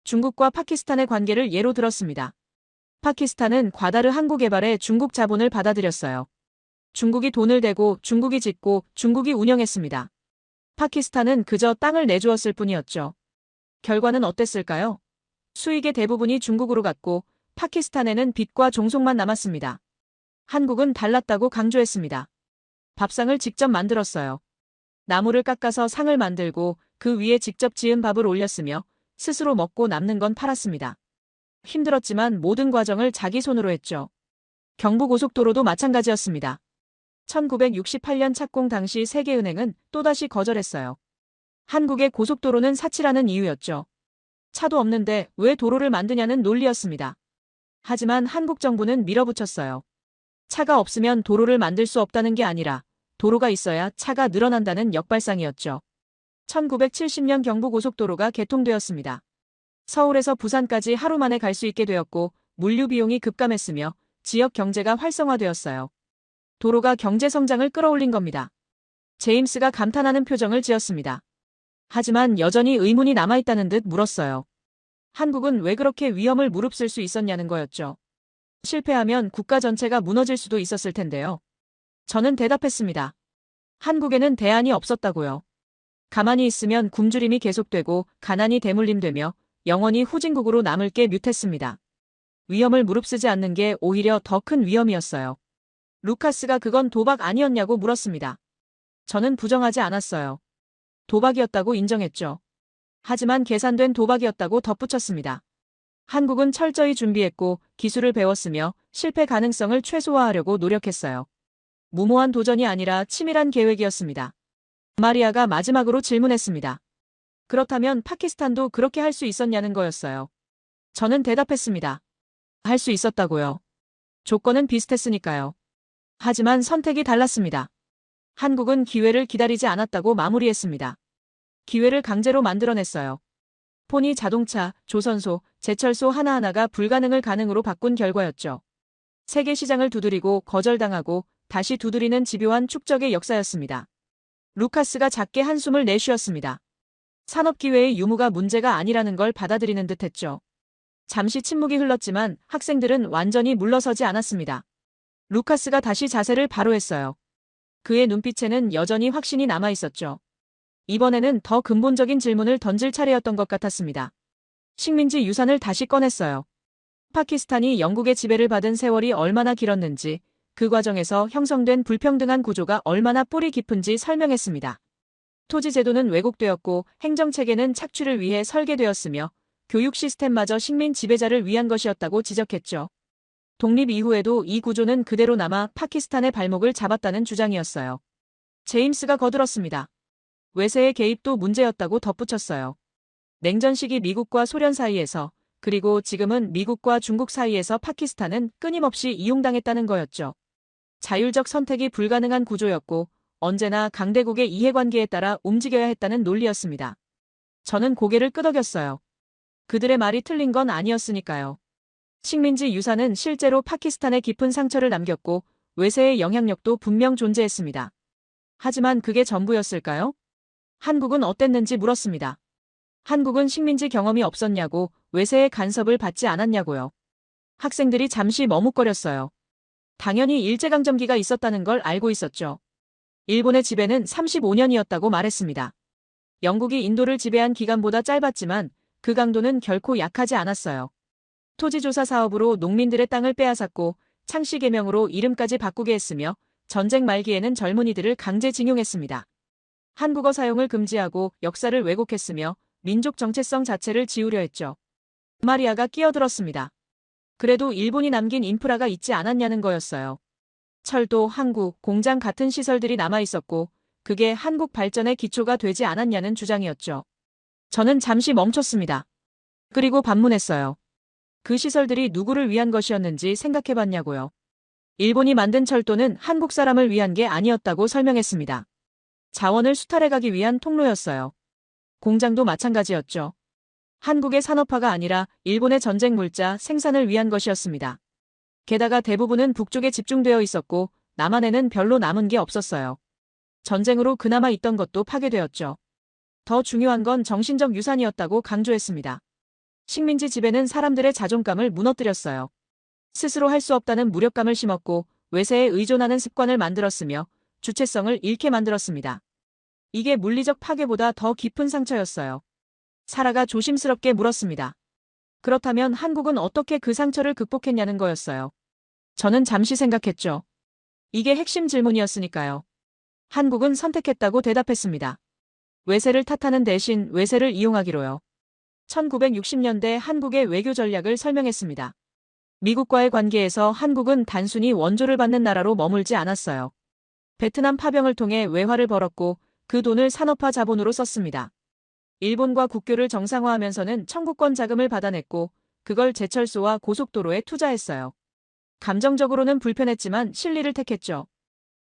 중국과 파키스탄의 관계를 예로 들었습니다. 파키스탄은 과다르 항구 개발에 중국 자본을 받아들였어요. 중국이 돈을 대고 중국이 짓고 중국이 운영했습니다. 파키스탄은 그저 땅을 내주었을 뿐이었죠. 결과는 어땠을까요? 수익의 대부분이 중국으로 갔고 파키스탄에는 빚과 종속만 남았습니다. 한국은 달랐다고 강조했습니다. 밥상을 직접 만들었어요. 나무를 깎아서 상을 만들고 그 위에 직접 지은 밥을 올렸으며 스스로 먹고 남는 건 팔았습니다. 힘들었지만 모든 과정을 자기 손으로 했죠. 경부고속도로도 마찬가지였습니다. 1968년 착공 당시 세계은행은 또다시 거절했어요. 한국의 고속도로는 사치라는 이유였죠. 차도 없는데 왜 도로를 만드냐는 논리였습니다. 하지만 한국 정부는 밀어붙였어요. 차가 없으면 도로를 만들 수 없다는 게 아니라 도로가 있어야 차가 늘어난다는 역발상이었죠. 1970년 경부고속도로가 개통되었습니다. 서울에서 부산까지 하루 만에 갈 수 있게 되었고 물류 비용이 급감했으며 지역 경제가 활성화되었어요. 도로가 경제 성장을 끌어올린 겁니다. 제임스가 감탄하는 표정을 지었습니다. 하지만 여전히 의문이 남아있다는 듯 물었어요. 한국은 왜 그렇게 위험을 무릅쓸 수 있었냐는 거였죠. 실패하면 국가 전체가 무너질 수도 있었을 텐데요. 저는 대답했습니다. 한국에는 대안이 없었다고요. 가만히 있으면 굶주림이 계속되고 가난이 대물림되며 영원히 후진국으로 남을 게 뮤했습니다. 위험을 무릅쓰지 않는 게 오히려 더 큰 위험이었어요. 루카스가 그건 도박 아니었냐고 물었습니다. 저는 부정하지 않았어요. 도박이었다고 인정했죠. 하지만 계산된 도박이었다고 덧붙였습니다. 한국은 철저히 준비했고 기술을 배웠으며 실패 가능성을 최소화하려고 노력했어요. 무모한 도전이 아니라 치밀한 계획이었습니다. 마리아가 마지막으로 질문했습니다. 그렇다면 파키스탄도 그렇게 할 수 있었냐는 거였어요. 저는 대답했습니다. 할 수 있었다고요. 조건은 비슷했으니까요. 하지만 선택이 달랐습니다. 한국은 기회를 기다리지 않았다고 마무리했습니다. 기회를 강제로 만들어냈어요. 폰이 자동차, 조선소, 제철소 하나하나가 불가능을 가능으로 바꾼 결과였죠. 세계 시장을 두드리고 거절당하고 다시 두드리는 집요한 축적의 역사였습니다. 루카스가 작게 한숨을 내쉬었습니다. 산업기회의 유무가 문제가 아니라는 걸 받아들이는 듯했죠. 잠시 침묵이 흘렀지만 학생들은 완전히 물러서지 않았습니다. 루카스가 다시 자세를 바로 했어요. 그의 눈빛에는 여전히 확신이 남아있었죠. 이번에는 더 근본적인 질문을 던질 차례였던 것 같았습니다. 식민지 유산을 다시 꺼냈어요. 파키스탄이 영국의 지배를 받은 세월이 얼마나 길었는지, 그 과정에서 형성된 불평등한 구조가 얼마나 뿌리 깊은지 설명했습니다. 토지 제도는 왜곡되었고 행정체계는 착취를 위해 설계되었으며 교육 시스템마저 식민 지배자를 위한 것이었다고 지적했죠. 독립 이후에도 이 구조는 그대로 남아 파키스탄의 발목을 잡았다는 주장이었어요. 제임스가 거들었습니다. 외세의 개입도 문제였다고 덧붙였어요. 냉전 시기 미국과 소련 사이에서 그리고 지금은 미국과 중국 사이에서 파키스탄은 끊임없이 이용당했다는 거였죠. 자율적 선택이 불가능한 구조였고 언제나 강대국의 이해관계에 따라 움직여야 했다는 논리였습니다. 저는 고개를 끄덕였어요. 그들의 말이 틀린 건 아니었으니까요. 식민지 유산은 실제로 파키스탄에 깊은 상처를 남겼고 외세의 영향력도 분명 존재했습니다. 하지만 그게 전부였을까요? 한국은 어땠는지 물었습니다. 한국은 식민지 경험이 없었냐고, 외세의 간섭을 받지 않았냐고요. 학생들이 잠시 머뭇거렸어요. 당연히 일제강점기가 있었다는 걸 알고 있었죠. 일본의 지배는 35년이었다고 말했습니다. 영국이 인도를 지배한 기간보다 짧았지만 그 강도는 결코 약하지 않았어요. 토지조사 사업으로 농민들의 땅을 빼앗았고 창씨개명으로 이름까지 바꾸게 했으며 전쟁 말기에는 젊은이들을 강제징용했습니다. 한국어 사용을 금지하고 역사를 왜곡했으며 민족 정체성 자체를 지우려 했죠. 마리아가 끼어들었습니다. 그래도 일본이 남긴 인프라가 있지 않았냐는 거였어요. 철도, 항구, 공장 같은 시설들이 남아있었고 그게 한국 발전의 기초가 되지 않았냐는 주장이었죠. 저는 잠시 멈췄습니다. 그리고 반문했어요. 그 시설들이 누구를 위한 것이었는지 생각해봤냐고요. 일본이 만든 철도는 한국 사람을 위한 게 아니었다고 설명했습니다. 자원을 수탈해가기 위한 통로였어요. 공장도 마찬가지였죠. 한국의 산업화가 아니라 일본의 전쟁 물자 생산을 위한 것이었습니다. 게다가 대부분은 북쪽에 집중되어 있었고 남한에는 별로 남은 게 없었어요. 전쟁으로 그나마 있던 것도 파괴되었죠. 더 중요한 건 정신적 유산이었다고 강조했습니다. 식민지 지배는 사람들의 자존감을 무너뜨렸어요. 스스로 할 수 없다는 무력감을 심었고 외세에 의존하는 습관을 만들었으며 주체성을 잃게 만들었습니다. 이게 물리적 파괴보다 더 깊은 상처였어요. 사라가 조심스럽게 물었습니다. 그렇다면 한국은 어떻게 그 상처를 극복했냐는 거였어요. 저는 잠시 생각했죠. 이게 핵심 질문이었으니까요. 한국은 선택했다고 대답했습니다. 외세를 탓하는 대신 외세를 이용하기로요. 1960년대 한국의 외교 전략을 설명했습니다. 미국과의 관계에서 한국은 단순히 원조를 받는 나라로 머물지 않았어요. 베트남 파병을 통해 외화를 벌었고 그 돈을 산업화 자본으로 썼습니다. 일본과 국교를 정상화하면서는 청구권 자금을 받아냈고 그걸 제철소와 고속도로에 투자했어요. 감정적으로는 불편했지만 실리를 택했죠.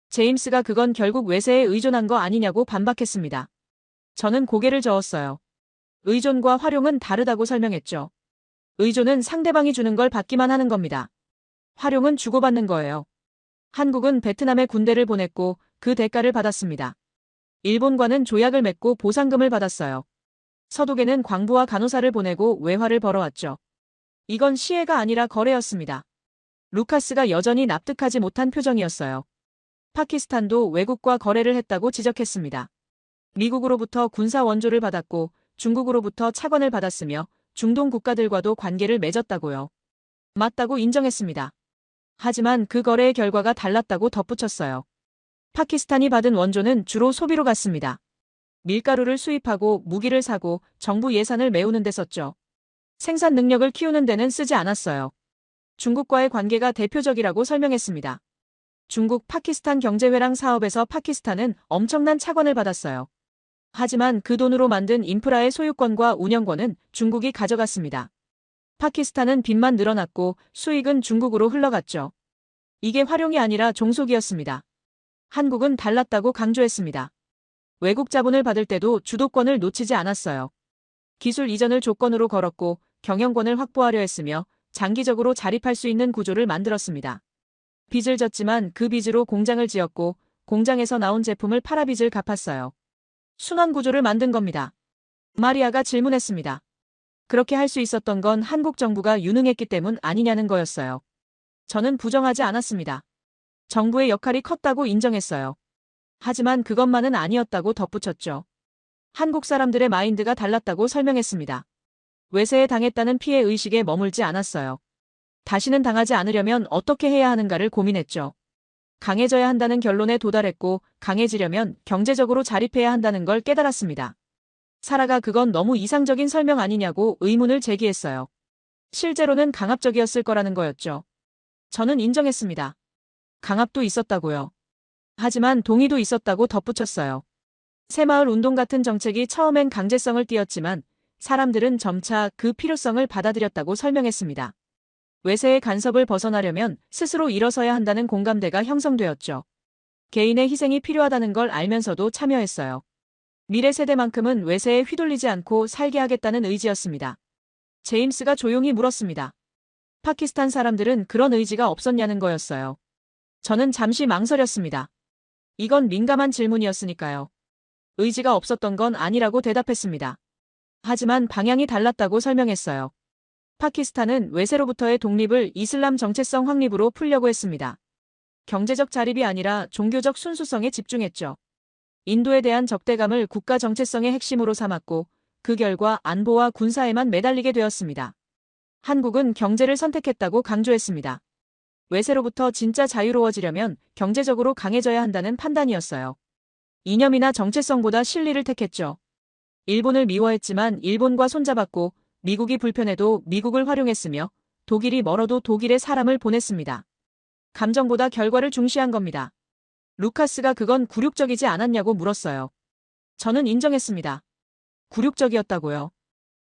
제임스가 그건 결국 외세에 의존한 거 아니냐고 반박했습니다. 저는 고개를 저었어요. 의존과 활용은 다르다고 설명했죠. 의존은 상대방이 주는 걸 받기만 하는 겁니다. 활용은 주고받는 거예요. 한국은 베트남에 군대를 보냈고 그 대가를 받았습니다. 일본과는 조약을 맺고 보상금을 받았어요. 서독에는 광부와 간호사를 보내고 외화를 벌어왔죠. 이건 시혜가 아니라 거래였습니다. 루카스가 여전히 납득하지 못한 표정이었어요. 파키스탄도 외국과 거래를 했다고 지적했습니다. 미국으로부터 군사 원조를 받았고 중국으로부터 차관을 받았으며 중동 국가들과도 관계를 맺었다고요. 맞다고 인정했습니다. 하지만 그 거래의 결과가 달랐다고 덧붙였어요. 파키스탄이 받은 원조는 주로 소비로 갔습니다. 밀가루를 수입하고 무기를 사고 정부 예산을 메우는 데 썼죠. 생산 능력을 키우는 데는 쓰지 않았어요. 중국과의 관계가 대표적이라고 설명했습니다. 중국 파키스탄 경제회랑 사업에서 파키스탄은 엄청난 차관을 받았어요. 하지만 그 돈으로 만든 인프라의 소유권과 운영권은 중국이 가져갔습니다. 파키스탄은 빚만 늘어났고 수익은 중국으로 흘러갔죠. 이게 활용이 아니라 종속이었습니다. 한국은 달랐다고 강조했습니다. 외국 자본을 받을 때도 주도권을 놓치지 않았어요. 기술 이전을 조건으로 걸었고 경영권을 확보하려 했으며 장기적으로 자립할 수 있는 구조를 만들었습니다. 빚을 졌지만 그 빚으로 공장을 지었고 공장에서 나온 제품을 팔아 빚을 갚았어요. 순환 구조를 만든 겁니다. 마리아가 질문했습니다. 그렇게 할 수 있었던 건 한국 정부가 유능했기 때문 아니냐는 거였어요. 저는 부정하지 않았습니다. 정부의 역할이 컸다고 인정했어요. 하지만 그것만은 아니었다고 덧붙였죠. 한국 사람들의 마인드가 달랐다고 설명했습니다. 외세에 당했다는 피해 의식에 머물지 않았어요. 다시는 당하지 않으려면 어떻게 해야 하는가를 고민했죠. 강해져야 한다는 결론에 도달했고 강해지려면 경제적으로 자립해야 한다는 걸 깨달았습니다. 사라가 그건 너무 이상적인 설명 아니냐고 의문을 제기했어요. 실제로는 강압적이었을 거라는 거였죠. 저는 인정했습니다. 강압도 있었다고요. 하지만 동의도 있었다고 덧붙였어요. 새마을 운동 같은 정책이 처음엔 강제성을 띠었지만 사람들은 점차 그 필요성을 받아들였다고 설명했습니다. 외세의 간섭을 벗어나려면 스스로 일어서야 한다는 공감대가 형성되었죠. 개인의 희생이 필요하다는 걸 알면서도 참여했어요. 미래 세대만큼은 외세에 휘둘리지 않고 살게 하겠다는 의지였습니다. 제임스가 조용히 물었습니다. 파키스탄 사람들은 그런 의지가 없었냐는 거였어요. 저는 잠시 망설였습니다. 이건 민감한 질문이었으니까요. 의지가 없었던 건 아니라고 대답했습니다. 하지만 방향이 달랐다고 설명했어요. 파키스탄은 외세로부터의 독립을 이슬람 정체성 확립으로 풀려고 했습니다. 경제적 자립이 아니라 종교적 순수성에 집중했죠. 인도에 대한 적대감을 국가 정체성의 핵심으로 삼았고 그 결과 안보와 군사에만 매달리게 되었습니다. 한국은 경제를 선택했다고 강조했습니다. 외세로부터 진짜 자유로워지려면 경제적으로 강해져야 한다는 판단이었어요. 이념이나 정체성보다 실리를 택했죠. 일본을 미워했지만 일본과 손잡았고 미국이 불편해도 미국을 활용했으며 독일이 멀어도 독일에 사람을 보냈습니다. 감정보다 결과를 중시한 겁니다. 루카스가 그건 굴욕적이지 않았냐고 물었어요. 저는 인정했습니다. 굴욕적이었다고요.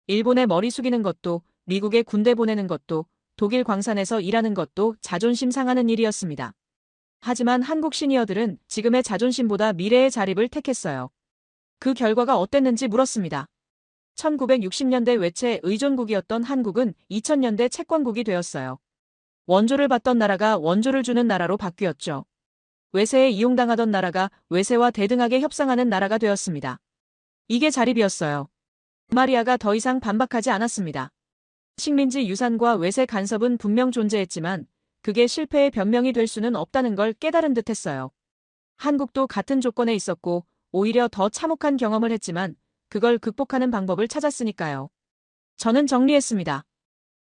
일본에 머리 숙이는 것도 미국에 군대 보내는 것도 독일 광산에서 일하는 것도 자존심 상하는 일이었습니다. 하지만 한국 시니어들은 지금의 자존심보다 미래의 자립을 택했어요. 그 결과가 어땠는지 물었습니다. 1960년대 외채 의존국이었던 한국은 2000년대 채권국이 되었어요. 원조를 받던 나라가 원조를 주는 나라로 바뀌었죠. 외세에 이용당하던 나라가 외세와 대등하게 협상하는 나라가 되었습니다. 이게 자립이었어요. 마리아가 더 이상 반박하지 않았습니다. 식민지 유산과 외세 간섭은 분명 존재했지만 그게 실패의 변명이 될 수는 없다는 걸 깨달은 듯했어요. 한국도 같은 조건에 있었고 오히려 더 참혹한 경험을 했지만 그걸 극복하는 방법을 찾았으니까요. 저는 정리했습니다.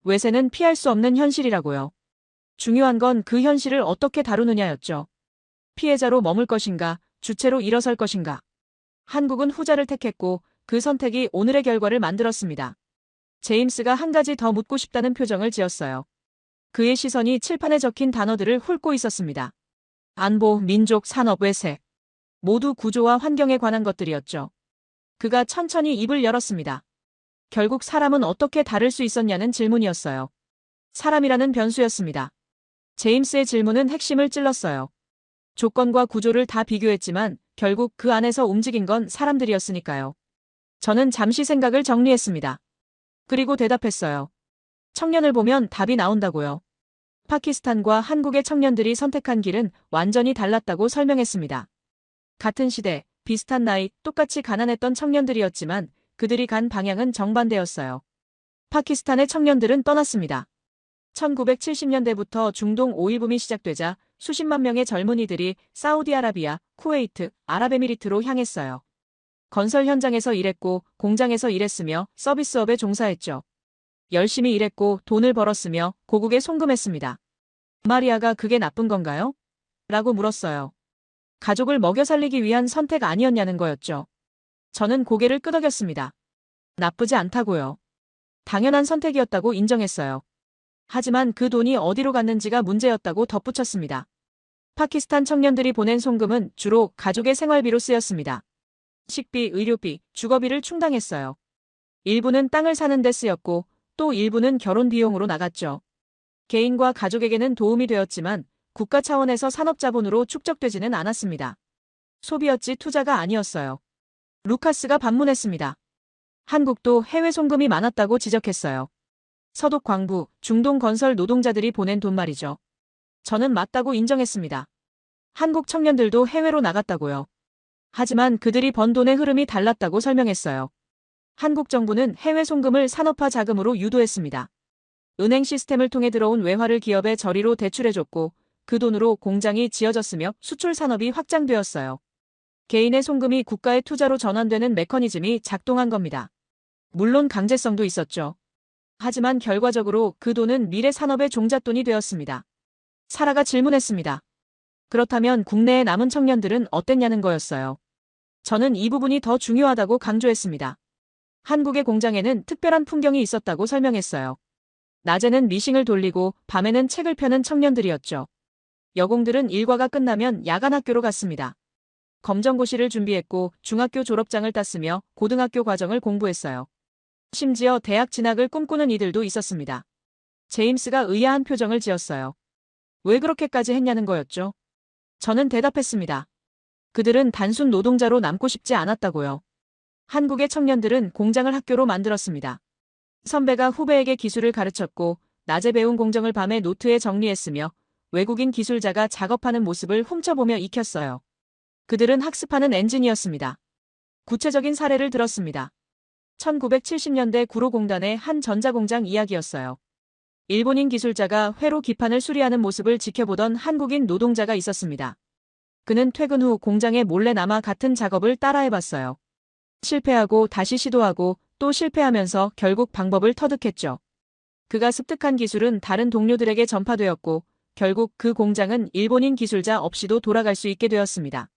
외세는 피할 수 없는 현실이라고요. 중요한 건 그 현실을 어떻게 다루느냐였죠. 피해자로 머물 것인가, 주체로 일어설 것인가. 한국은 후자를 택했고 그 선택이 오늘의 결과를 만들었습니다. 제임스가 한 가지 더 묻고 싶다는 표정을 지었어요. 그의 시선이 칠판에 적힌 단어들을 훑고 있었습니다. 안보, 민족, 산업, 외세. 모두 구조와 환경에 관한 것들이었죠. 그가 천천히 입을 열었습니다. 결국 사람은 어떻게 다를 수 있었냐는 질문이었어요. 사람이라는 변수였습니다. 제임스의 질문은 핵심을 찔렀어요. 조건과 구조를 다 비교했지만 결국 그 안에서 움직인 건 사람들이었으니까요. 저는 잠시 생각을 정리했습니다. 그리고 대답했어요. 청년을 보면 답이 나온다고요. 파키스탄과 한국의 청년들이 선택한 길은 완전히 달랐다고 설명했습니다. 같은 시대, 비슷한 나이, 똑같이 가난했던 청년들이었지만 그들이 간 방향은 정반대였어요. 파키스탄의 청년들은 떠났습니다. 1970년대부터 중동 오일붐이 시작되자 수십만 명의 젊은이들이 사우디아라비아, 쿠웨이트, 아랍에미리트로 향했어요. 건설 현장에서 일했고 공장에서 일했으며 서비스업에 종사했죠. 열심히 일했고 돈을 벌었으며 고국에 송금했습니다. 마리아가 그게 나쁜 건가요? 라고 물었어요. 가족을 먹여 살리기 위한 선택 아니었냐는 거였죠. 저는 고개를 끄덕였습니다. 나쁘지 않다고요. 당연한 선택이었다고 인정했어요. 하지만 그 돈이 어디로 갔는지가 문제였다고 덧붙였습니다. 파키스탄 청년들이 보낸 송금은 주로 가족의 생활비로 쓰였습니다. 식비, 의료비, 주거비를 충당했어요. 일부는 땅을 사는 데 쓰였고 또 일부는 결혼 비용으로 나갔죠. 개인과 가족에게는 도움이 되었지만 국가 차원에서 산업자본으로 축적되지는 않았습니다. 소비였지 투자가 아니었어요. 루카스가 반문했습니다. 한국도 해외 송금이 많았다고 지적했어요. 서독 광부, 중동 건설 노동자들이 보낸 돈 말이죠. 저는 맞다고 인정했습니다. 한국 청년들도 해외로 나갔다고요. 하지만 그들이 번 돈의 흐름이 달랐다고 설명했어요. 한국 정부는 해외 송금을 산업화 자금으로 유도했습니다. 은행 시스템을 통해 들어온 외화를 기업에 저리로 대출해줬고 그 돈으로 공장이 지어졌으며 수출 산업이 확장되었어요. 개인의 송금이 국가의 투자로 전환되는 메커니즘이 작동한 겁니다. 물론 강제성도 있었죠. 하지만 결과적으로 그 돈은 미래 산업의 종잣돈이 되었습니다. 사라가 질문했습니다. 그렇다면 국내에 남은 청년들은 어땠냐는 거였어요. 저는 이 부분이 더 중요하다고 강조했습니다. 한국의 공장에는 특별한 풍경이 있었다고 설명했어요. 낮에는 미싱을 돌리고 밤에는 책을 펴는 청년들이었죠. 여공들은 일과가 끝나면 야간 학교로 갔습니다. 검정고시를 준비했고 중학교 졸업장을 땄으며 고등학교 과정을 공부했어요. 심지어 대학 진학을 꿈꾸는 이들도 있었습니다. 제임스가 의아한 표정을 지었어요. 왜 그렇게까지 했냐는 거였죠. 저는 대답했습니다. 그들은 단순 노동자로 남고 싶지 않았다고요. 한국의 청년들은 공장을 학교로 만들었습니다. 선배가 후배에게 기술을 가르쳤고 낮에 배운 공정을 밤에 노트에 정리했으며 외국인 기술자가 작업하는 모습을 훔쳐보며 익혔어요. 그들은 학습하는 엔진이었습니다. 구체적인 사례를 들었습니다. 1970년대 구로공단의 한 전자공장 이야기였어요. 일본인 기술자가 회로 기판을 수리하는 모습을 지켜보던 한국인 노동자가 있었습니다. 그는 퇴근 후 공장에 몰래 남아 같은 작업을 따라해봤어요. 실패하고 다시 시도하고 또 실패하면서 결국 방법을 터득했죠. 그가 습득한 기술은 다른 동료들에게 전파되었고 결국 그 공장은 일본인 기술자 없이도 돌아갈 수 있게 되었습니다.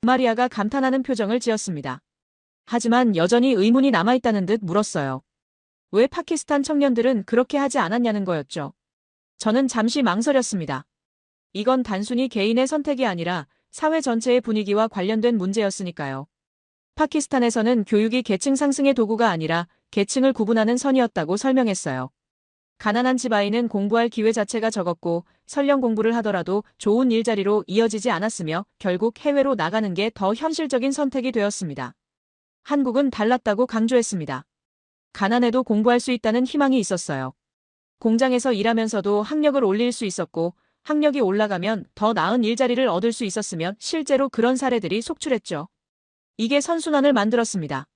마리아가 감탄하는 표정을 지었습니다. 하지만 여전히 의문이 남아있다는 듯 물었어요. 왜 파키스탄 청년들은 그렇게 하지 않았냐는 거였죠. 저는 잠시 망설였습니다. 이건 단순히 개인의 선택이 아니라 사회 전체의 분위기와 관련된 문제였으니까요. 파키스탄에서는 교육이 계층 상승의 도구가 아니라 계층을 구분하는 선이었다고 설명했어요. 가난한 집 아이는 공부할 기회 자체가 적었고 설령 공부를 하더라도 좋은 일자리로 이어지지 않았으며 결국 해외로 나가는 게 더 현실적인 선택이 되었습니다. 한국은 달랐다고 강조했습니다. 가난해도 공부할 수 있다는 희망이 있었어요. 공장에서 일하면서도 학력을 올릴 수 있었고 학력이 올라가면 더 나은 일자리를 얻을 수 있었으며 실제로 그런 사례들이 속출했죠. 이게 선순환을 만들었습니다.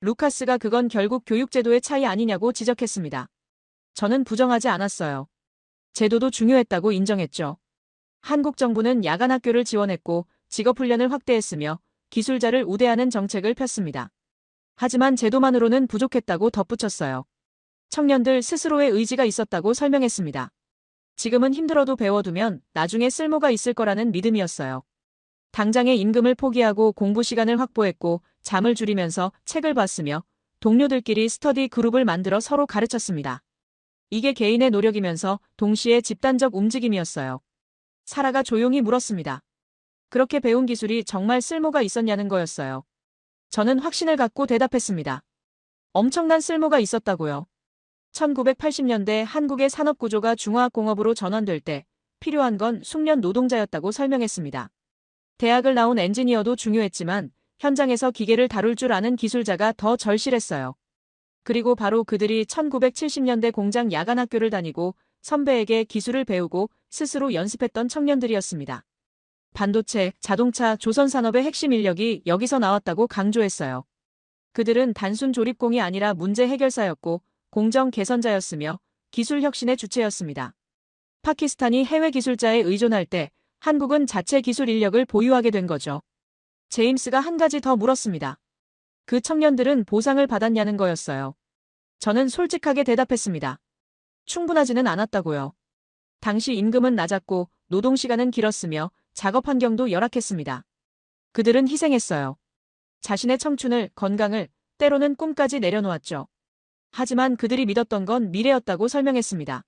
루카스가 그건 결국 교육제도의 차이 아니냐고 지적했습니다. 저는 부정하지 않았어요. 제도도 중요했다고 인정했죠. 한국 정부는 야간학교를 지원했고 직업훈련을 확대했으며 기술자를 우대하는 정책을 폈습니다. 하지만 제도만으로는 부족했다고 덧붙였어요. 청년들 스스로의 의지가 있었다고 설명했습니다. 지금은 힘들어도 배워두면 나중에 쓸모가 있을 거라는 믿음이었어요. 당장의 임금을 포기하고 공부 시간을 확보했고 잠을 줄이면서 책을 봤으며 동료들끼리 스터디 그룹을 만들어 서로 가르쳤습니다. 이게 개인의 노력이면서 동시에 집단적 움직임이었어요. 사라가 조용히 물었습니다. 그렇게 배운 기술이 정말 쓸모가 있었냐는 거였어요. 저는 확신을 갖고 대답했습니다. 엄청난 쓸모가 있었다고요. 1980년대 한국의 산업구조가 중화학공업으로 전환될 때 필요한 건 숙련 노동자였다고 설명했습니다. 대학을 나온 엔지니어도 중요했지만 현장에서 기계를 다룰 줄 아는 기술자가 더 절실했어요. 그리고 바로 그들이 1970년대 공장 야간학교를 다니고 선배에게 기술을 배우고 스스로 연습했던 청년들이었습니다. 반도체, 자동차, 조선산업의 핵심 인력이 여기서 나왔다고 강조했어요. 그들은 단순 조립공이 아니라 문제 해결사였고 공정 개선자였으며 기술 혁신의 주체였습니다. 파키스탄이 해외 기술자에 의존할 때 한국은 자체 기술 인력을 보유하게 된 거죠. 제임스가 한 가지 더 물었습니다. 그 청년들은 보상을 받았냐는 거였어요. 저는 솔직하게 대답했습니다. 충분하지는 않았다고요. 당시 임금은 낮았고 노동시간은 길었으며 작업 환경도 열악했습니다. 그들은 희생했어요. 자신의 청춘을, 건강을, 때로는 꿈까지 내려놓았죠. 하지만 그들이 믿었던 건 미래였다고 설명했습니다.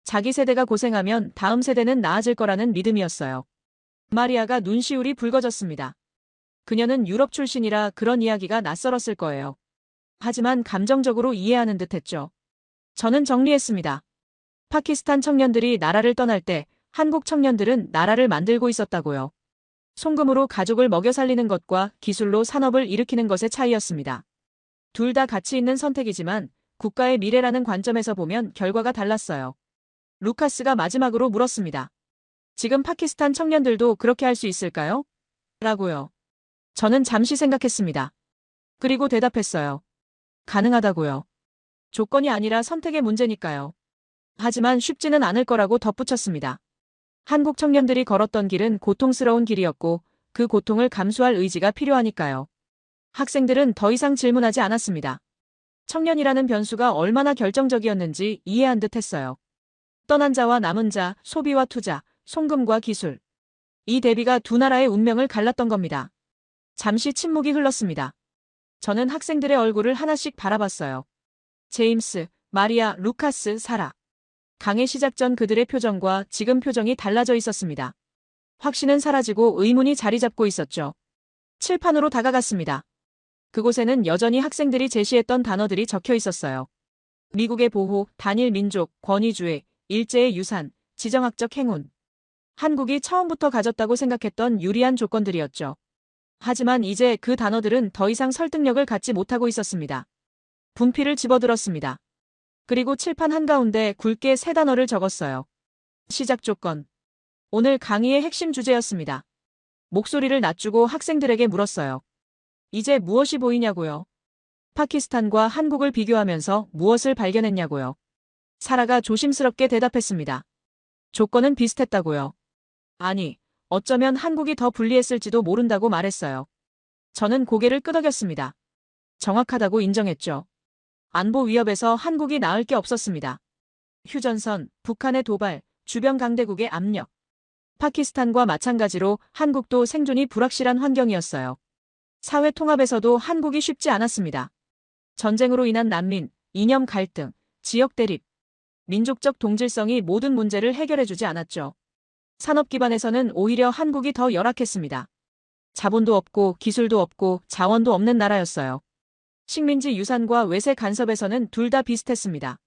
자기 세대가 고생하면 다음 세대는 나아질 거라는 믿음이었어요. 마리아가 눈시울이 붉어졌습니다. 그녀는 유럽 출신이라 그런 이야기가 낯설었을 거예요. 하지만 감정적으로 이해하는 듯했죠. 저는 정리했습니다. 파키스탄 청년들이 나라를 떠날 때 한국 청년들은 나라를 만들고 있었다고요. 송금으로 가족을 먹여 살리는 것과 기술로 산업을 일으키는 것의 차이였습니다. 둘 다 가치 있는 선택이지만 국가의 미래라는 관점에서 보면 결과가 달랐어요. 루카스가 마지막으로 물었습니다. 지금 파키스탄 청년들도 그렇게 할 수 있을까요? 라고요. 저는 잠시 생각했습니다. 그리고 대답했어요. 가능하다고요. 조건이 아니라 선택의 문제니까요. 하지만 쉽지는 않을 거라고 덧붙였습니다. 한국 청년들이 걸었던 길은 고통스러운 길이었고 그 고통을 감수할 의지가 필요하니까요. 학생들은 더 이상 질문하지 않았습니다. 청년이라는 변수가 얼마나 결정적이었는지 이해한 듯 했어요. 떠난 자와 남은 자, 소비와 투자, 송금과 기술. 이 대비가 두 나라의 운명을 갈랐던 겁니다. 잠시 침묵이 흘렀습니다. 저는 학생들의 얼굴을 하나씩 바라봤어요. 제임스, 마리아, 루카스, 사라. 강의 시작 전 그들의 표정과 지금 표정이 달라져 있었습니다. 확신은 사라지고 의문이 자리 잡고 있었죠. 칠판으로 다가갔습니다. 그곳에는 여전히 학생들이 제시했던 단어들이 적혀 있었어요. 미국의 보호, 단일 민족, 권위주의, 일제의 유산, 지정학적 행운. 한국이 처음부터 가졌다고 생각했던 유리한 조건들이었죠. 하지만 이제 그 단어들은 더 이상 설득력을 갖지 못하고 있었습니다. 분필을 집어들었습니다. 그리고 칠판 한가운데 굵게 세 단어를 적었어요. 시작 조건. 오늘 강의의 핵심 주제였습니다. 목소리를 낮추고 학생들에게 물었어요. 이제 무엇이 보이냐고요? 파키스탄과 한국을 비교하면서 무엇을 발견했냐고요? 사라가 조심스럽게 대답했습니다. 조건은 비슷했다고요. 아니, 어쩌면 한국이 더 불리했을지도 모른다고 말했어요. 저는 고개를 끄덕였습니다. 정확하다고 인정했죠. 안보 위협에서 한국이 나을 게 없었습니다. 휴전선, 북한의 도발, 주변 강대국의 압력. 파키스탄과 마찬가지로 한국도 생존이 불확실한 환경이었어요. 사회 통합에서도 한국이 쉽지 않았습니다. 전쟁으로 인한 난민, 이념 갈등, 지역 대립, 민족적 동질성이 모든 문제를 해결해주지 않았죠. 산업 기반에서는 오히려 한국이 더 열악했습니다. 자본도 없고 기술도 없고 자원도 없는 나라였어요. 식민지 유산과 외세 간섭에서는 둘 다 비슷했습니다.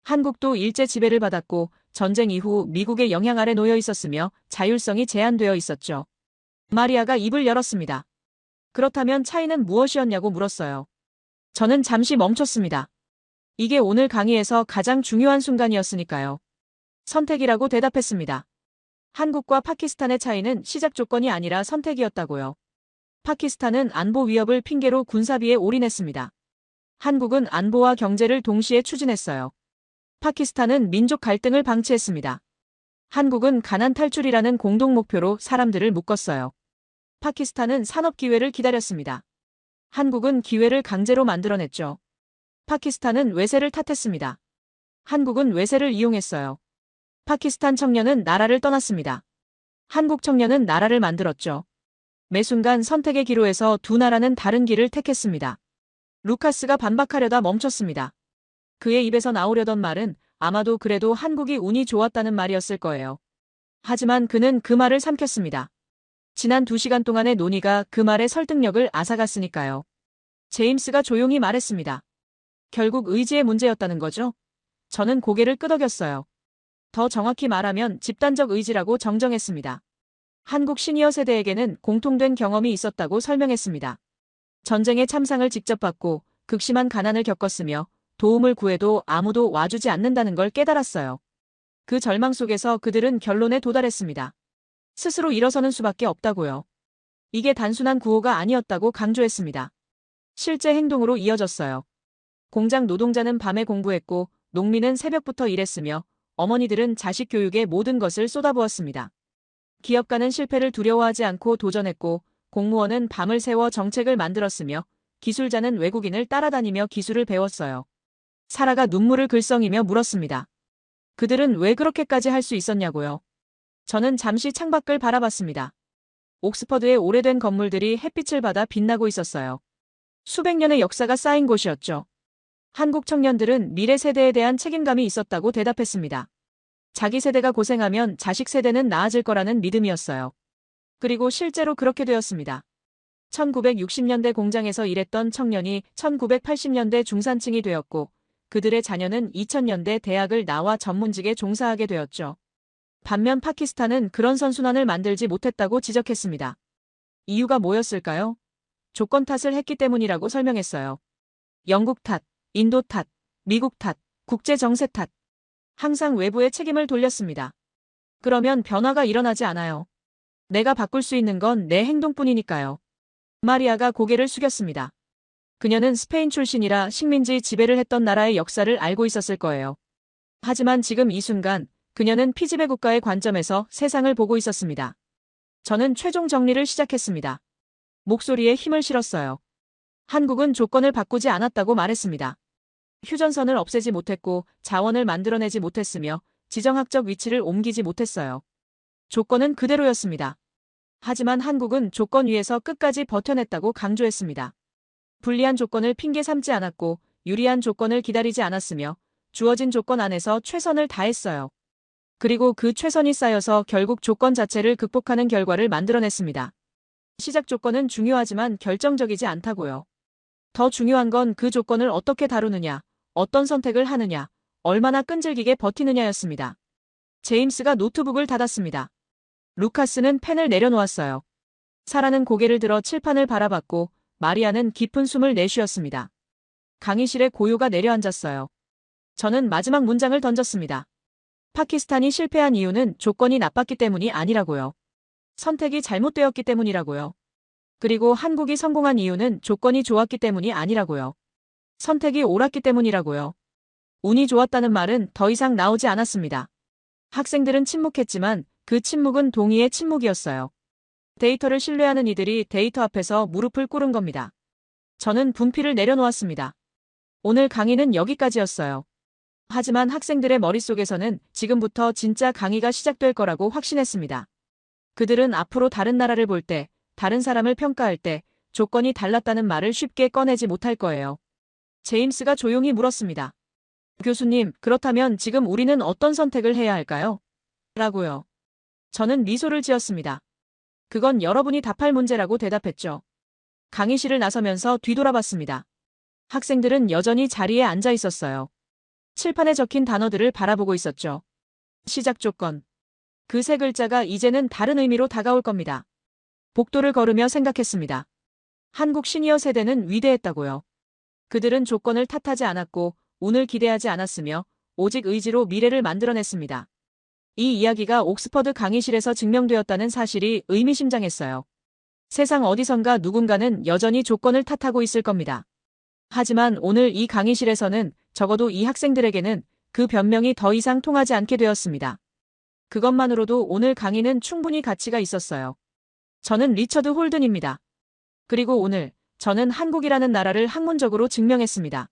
한국도 일제 지배를 받았고 전쟁 이후 미국의 영향 아래 놓여 있었으며 자율성이 제한되어 있었죠. 마리아가 입을 열었습니다. 그렇다면 차이는 무엇이었냐고 물었어요. 저는 잠시 멈췄습니다. 이게 오늘 강의에서 가장 중요한 순간이었으니까요. 선택이라고 대답했습니다. 한국과 파키스탄의 차이는 시작 조건이 아니라 선택이었다고요. 파키스탄은 안보 위협을 핑계로 군사비에 올인했습니다. 한국은 안보와 경제를 동시에 추진했어요. 파키스탄은 민족 갈등을 방치했습니다. 한국은 가난 탈출이라는 공동 목표로 사람들을 묶었어요. 파키스탄은 산업 기회를 기다렸습니다. 한국은 기회를 강제로 만들어냈죠. 파키스탄은 외세를 탓했습니다. 한국은 외세를 이용했어요. 파키스탄 청년은 나라를 떠났습니다. 한국 청년은 나라를 만들었죠. 매 순간 선택의 기로에서 두 나라는 다른 길을 택했습니다. 루카스가 반박하려다 멈췄습니다. 그의 입에서 나오려던 말은 아마도 그래도 한국이 운이 좋았다는 말이었을 거예요. 하지만 그는 그 말을 삼켰습니다. 지난 2시간 동안의 논의가 그 말의 설득력을 앗아갔으니까요. 제임스가 조용히 말했습니다. 결국 의지의 문제였다는 거죠? 저는 고개를 끄덕였어요. 더 정확히 말하면 집단적 의지라고 정정했습니다. 한국 시니어 세대에게는 공통된 경험이 있었다고 설명했습니다. 전쟁의 참상을 직접 받고 극심한 가난을 겪었으며 도움을 구해도 아무도 와주지 않는다는 걸 깨달았어요. 그 절망 속에서 그들은 결론에 도달했습니다. 스스로 일어서는 수밖에 없다고요. 이게 단순한 구호가 아니었다고 강조했습니다. 실제 행동으로 이어졌어요. 공장 노동자는 밤에 공부했고 농민은 새벽부터 일했으며 어머니들은 자식 교육에 모든 것을 쏟아부었습니다. 기업가는 실패를 두려워하지 않고 도전했고 공무원은 밤을 새워 정책을 만들었으며 기술자는 외국인을 따라다니며 기술을 배웠어요. 사라가 눈물을 글썽이며 물었습니다. 그들은 왜 그렇게까지 할 수 있었냐고요. 저는 잠시 창밖을 바라봤습니다. 옥스퍼드의 오래된 건물들이 햇빛을 받아 빛나고 있었어요. 수백 년의 역사가 쌓인 곳이었죠. 한국 청년들은 미래 세대에 대한 책임감이 있었다고 대답했습니다. 자기 세대가 고생하면 자식 세대는 나아질 거라는 믿음이었어요. 그리고 실제로 그렇게 되었습니다. 1960년대 공장에서 일했던 청년이 1980년대 중산층이 되었고 그들의 자녀는 2000년대 대학을 나와 전문직에 종사하게 되었죠. 반면 파키스탄은 그런 선순환을 만들지 못했다고 지적했습니다. 이유가 뭐였을까요? 조건 탓을 했기 때문이라고 설명했어요. 영국 탓, 인도 탓, 미국 탓, 국제 정세 탓. 항상 외부에 책임을 돌렸습니다. 그러면 변화가 일어나지 않아요. 내가 바꿀 수 있는 건 내 행동뿐이니까요. 마리아가 고개를 숙였습니다. 그녀는 스페인 출신이라 식민지 지배를 했던 나라의 역사를 알고 있었을 거예요. 하지만 지금 이 순간 그녀는 피지배 국가의 관점에서 세상을 보고 있었습니다. 저는 최종 정리를 시작했습니다. 목소리에 힘을 실었어요. 한국은 조건을 바꾸지 않았다고 말했습니다. 휴전선을 없애지 못했고 자원을 만들어내지 못했으며 지정학적 위치를 옮기지 못했어요. 조건은 그대로였습니다. 하지만 한국은 조건 위에서 끝까지 버텨냈다고 강조했습니다. 불리한 조건을 핑계 삼지 않았고 유리한 조건을 기다리지 않았으며 주어진 조건 안에서 최선을 다했어요. 그리고 그 최선이 쌓여서 결국 조건 자체를 극복하는 결과를 만들어냈습니다. 시작 조건은 중요하지만 결정적이지 않다고요. 더 중요한 건 그 조건을 어떻게 다루느냐, 어떤 선택을 하느냐, 얼마나 끈질기게 버티느냐였습니다. 제임스가 노트북을 닫았습니다. 루카스는 펜을 내려놓았어요. 사라는 고개를 들어 칠판을 바라봤고 마리아는 깊은 숨을 내쉬었습니다. 강의실에 고요가 내려앉았어요. 저는 마지막 문장을 던졌습니다. 파키스탄이 실패한 이유는 조건이 나빴기 때문이 아니라고요. 선택이 잘못되었기 때문이라고요. 그리고 한국이 성공한 이유는 조건이 좋았기 때문이 아니라고요. 선택이 옳았기 때문이라고요. 운이 좋았다는 말은 더 이상 나오지 않았습니다. 학생들은 침묵했지만 그 침묵은 동의의 침묵이었어요. 데이터를 신뢰하는 이들이 데이터 앞에서 무릎을 꿇은 겁니다. 저는 분필을 내려놓았습니다. 오늘 강의는 여기까지였어요. 하지만 학생들의 머릿속에서는 지금부터 진짜 강의가 시작될 거라고 확신했습니다. 그들은 앞으로 다른 나라를 볼 때, 다른 사람을 평가할 때 조건이 달랐다는 말을 쉽게 꺼내지 못할 거예요. 제임스가 조용히 물었습니다. 교수님, 그렇다면 지금 우리는 어떤 선택을 해야 할까요? 라고요. 저는 미소를 지었습니다. 그건 여러분이 답할 문제라고 대답했죠. 강의실을 나서면서 뒤돌아봤습니다. 학생들은 여전히 자리에 앉아 있었어요. 칠판에 적힌 단어들을 바라보고 있었죠. 시작 조건. 그 세 글자가 이제는 다른 의미로 다가올 겁니다. 복도를 걸으며 생각했습니다. 한국 시니어 세대는 위대했다고요. 그들은 조건을 탓하지 않았고 운을 기대하지 않았으며 오직 의지로 미래를 만들어냈습니다. 이 이야기가 옥스퍼드 강의실에서 증명되었다는 사실이 의미심장했어요. 세상 어디선가 누군가는 여전히 조건을 탓하고 있을 겁니다. 하지만 오늘 이 강의실에서는 적어도 이 학생들에게는 그 변명이 더 이상 통하지 않게 되었습니다. 그것만으로도 오늘 강의는 충분히 가치가 있었어요. 저는 리처드 홀든입니다. 그리고 오늘 저는 한국이라는 나라를 학문적으로 증명했습니다.